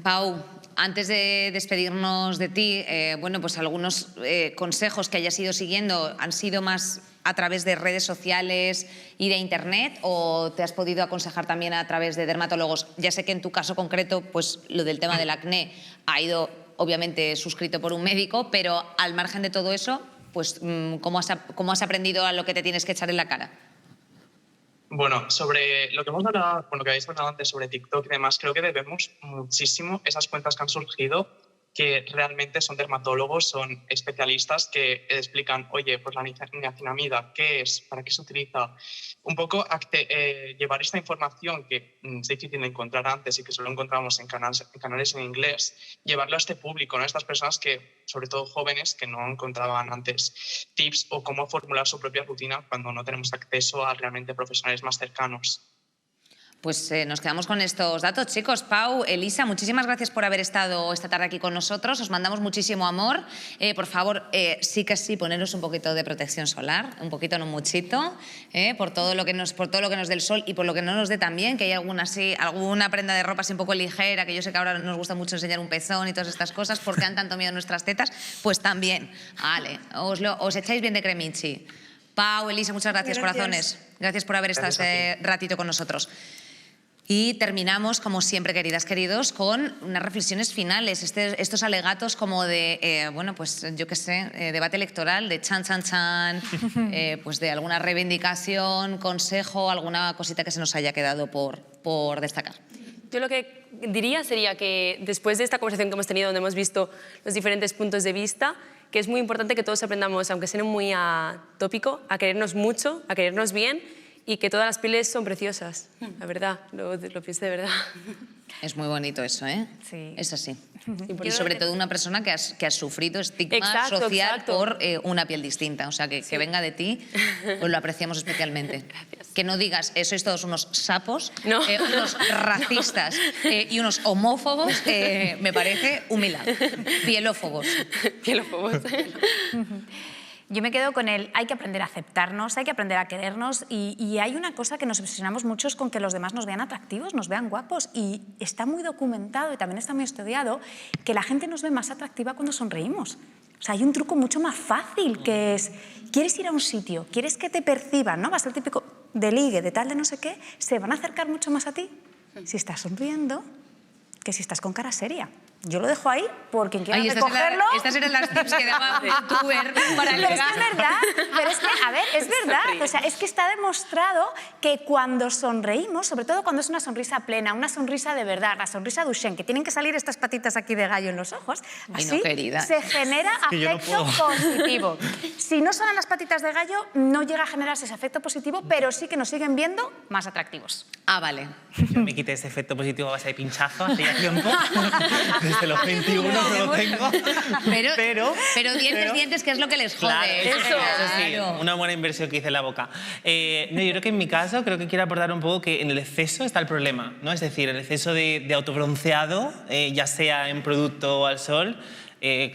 Speaker 1: Pau, antes de despedirnos de ti, bueno, pues algunos consejos que hayas ido siguiendo han sido más a través de redes sociales y de internet, o te has podido aconsejar también a través de dermatólogos. Ya sé que en tu caso concreto, pues lo del tema del acné ha ido obviamente suscrito por un médico, pero al margen de todo eso, pues ¿cómo has aprendido a lo que te tienes que echar en la cara?
Speaker 18: Bueno, sobre lo que hemos hablado, con lo que habéis hablado antes sobre TikTok y demás, creo que debemos muchísimo esas cuentas que han surgido, que realmente son dermatólogos, son especialistas que explican, oye, pues la niacinamida, ¿qué es? ¿Para qué se utiliza? Un poco llevar esta información que es difícil de encontrar antes y que solo encontramos en canales en inglés, llevarlo a este público, ¿no? A estas personas que, sobre todo jóvenes, que no encontraban antes tips o cómo formular su propia rutina cuando no tenemos acceso a realmente profesionales más cercanos.
Speaker 1: Pues nos quedamos con estos datos, chicos. Pau, Elisa, muchísimas gracias por haber estado esta tarde aquí con nosotros. Os mandamos muchísimo amor. Por favor, sí que sí, poneros un poquito de protección solar, un poquito, no muchito, por todo lo que nos dé el sol y por lo que no nos dé también, que hay alguna prenda de ropa así un poco ligera, que yo sé que ahora nos gusta mucho enseñar un pezón y todas estas cosas, porque han tanto miedo nuestras tetas, pues también. Vale, os echáis bien de cremichi. Pau, Elisa, muchas gracias, corazones. Gracias por haber estado este ratito con nosotros. Y terminamos, como siempre, queridas, queridos, con unas reflexiones finales, estos alegatos como de, bueno, pues yo qué sé, debate electoral, de chan, chan, chan, pues de alguna reivindicación, consejo, alguna cosita que se nos haya quedado por destacar.
Speaker 8: Yo lo que diría sería que después de esta conversación que hemos tenido, donde hemos visto los diferentes puntos de vista, que es muy importante que todos aprendamos, aunque suene muy tópico, a querernos mucho, a querernos bien, y que todas las pieles son preciosas, la verdad, lo pienso de verdad.
Speaker 1: Es muy bonito eso, ¿eh?
Speaker 9: Sí.
Speaker 1: Es así. Y sobre todo una persona que ha sufrido estigma social por una piel distinta. O sea, que venga de ti, pues lo apreciamos especialmente. Gracias. Que no digas, sois todos unos sapos, no. Unos racistas y unos homófobos, me parece un milagro. Pielófobos.
Speaker 8: Pielófobos.
Speaker 9: Yo me quedo con hay que aprender a aceptarnos, hay que aprender a querernos y hay una cosa que nos obsesionamos mucho es con que los demás nos vean atractivos, nos vean guapos y está muy documentado y también está muy estudiado que la gente nos ve más atractiva cuando sonreímos. O sea, hay un truco mucho más fácil que es, quieres ir a un sitio, quieres que te perciban, ¿no? Vas al típico de ligue, de tal, de no sé qué, se van a acercar mucho más a ti si estás sonriendo que si estás con cara seria. Yo lo dejo ahí por quien quiera recogerlo.
Speaker 1: Estas eran las tips que daba un youtuber para
Speaker 9: ligar. Pero es que es verdad, pero es que, a ver, es verdad. O sea, es que está demostrado que cuando sonreímos, sobre todo cuando es una sonrisa plena, una sonrisa de verdad, la sonrisa Duchenne, que tienen que salir estas patitas aquí de gallo en los ojos, así se genera afecto positivo. Si no salen las patitas de gallo, no llega a generarse ese efecto positivo, pero sí que nos siguen viendo más atractivos.
Speaker 1: Ah, vale.
Speaker 11: Yo me quité ese efecto positivo a base de pinchazo hace ya tiempo. Desde los 21 no lo tengo.
Speaker 1: Pero dientes, que es lo que les jode.
Speaker 11: Claro, eso sí, una buena inversión que hice en la boca. No, yo creo que en mi caso, creo que quiero aportar un poco que en el exceso está el problema, ¿no? Es decir, el exceso de autobronceado, ya sea en producto o al sol,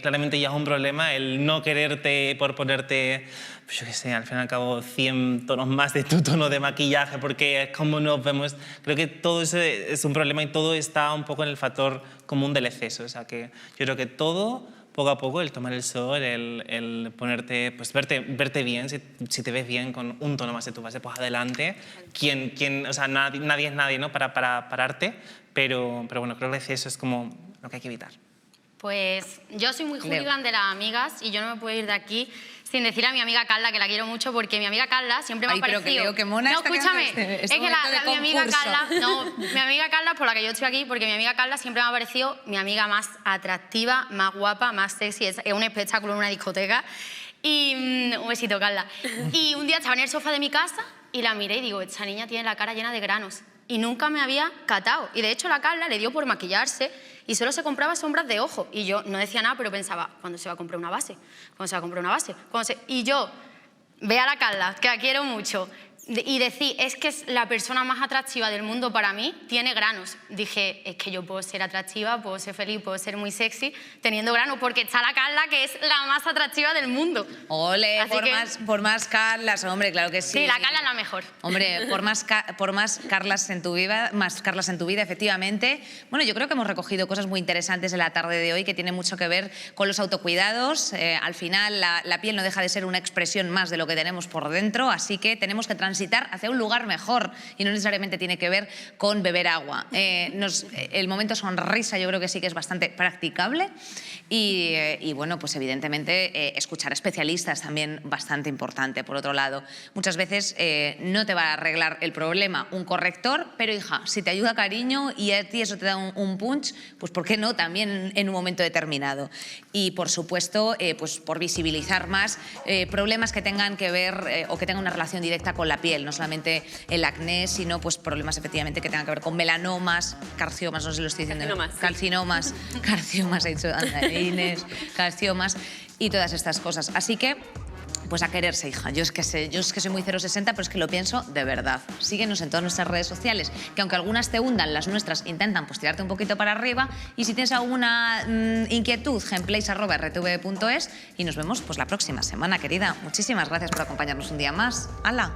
Speaker 11: claramente ya es un problema. El no quererte por ponerte, pues yo qué sé, al fin y al cabo 100 tonos más de tu tono de maquillaje, porque es como nos vemos. Creo que todo eso es un problema y todo está un poco en el factor común del exceso. O sea, que yo creo que todo, poco a poco, el tomar el sol, el ponerte, pues verte bien, si te ves bien con un tono más de tu base, pues adelante. O sea, nadie es nadie, ¿no? para pararte, pero bueno, creo que el exceso es como lo que hay que evitar.
Speaker 12: Pues yo soy muy hooligan de las amigas y yo no me puedo ir de aquí sin decir a mi amiga Carla, que la quiero mucho, porque mi amiga Carla siempre me ha parecido...
Speaker 1: Pero que Leo, qué mona
Speaker 12: no,
Speaker 1: está
Speaker 12: escúchame,
Speaker 1: es
Speaker 12: que mi amiga Carla... No, mi amiga Carla, por la que yo estoy aquí, porque mi amiga Carla siempre me ha parecido mi amiga más atractiva, más guapa, más sexy, es un espectáculo en una discoteca. Y un besito, Carla. Y un día estaba en el sofá de mi casa y la miré y digo, esta niña tiene la cara llena de granos. y nunca me había catado. Y de hecho la Carla le dio por maquillarse y solo se compraba sombras de ojo. Y yo no decía nada, pero pensaba, ¿cuándo se va a comprar una base? ¿Cuándo se va a comprar una base? Y yo, ve a la Carla, que la quiero mucho, y decir, es que es la persona más atractiva del mundo para mí, tiene granos. Dije, es que yo puedo ser atractiva, puedo ser feliz, puedo ser muy sexy teniendo granos, porque está la Carla, que es la más atractiva del mundo.
Speaker 1: Ole, por más Carlas, hombre, claro que sí.
Speaker 12: Sí, la Carla es la mejor.
Speaker 1: Hombre, por más Carlas en tu vida, efectivamente. Bueno, yo creo que hemos recogido cosas muy interesantes en la tarde de hoy que tienen mucho que ver con los autocuidados. Al final, la piel no deja de ser una expresión más de lo que tenemos por dentro, así que tenemos que transitar hacia un lugar mejor y no necesariamente tiene que ver con beber agua. El momento sonrisa yo creo que sí que es bastante practicable y bueno, pues evidentemente escuchar a especialistas también bastante importante. Por otro lado, muchas veces no te va a arreglar el problema un corrector, pero hija, si te ayuda cariño y a ti eso te da un punch, pues ¿por qué no también en un momento determinado? Y por supuesto, pues por visibilizar más problemas que tengan que ver o que tengan una relación directa con la piel, no solamente el acné, sino pues problemas efectivamente que tengan que ver con melanomas, carciomas, no sé si lo estoy diciendo. Carcinomas, ha dicho Inés, calciomas y todas estas cosas. Así que pues a quererse, hija. Yo es que soy muy 060, pero es que lo pienso de verdad. Síguenos en todas nuestras redes sociales, que aunque algunas te hundan, las nuestras intentan pues tirarte un poquito para arriba. Y si tienes alguna inquietud, gameplays@rtv.es y nos vemos pues la próxima semana, querida. Muchísimas gracias por acompañarnos un día más. ¡Hala!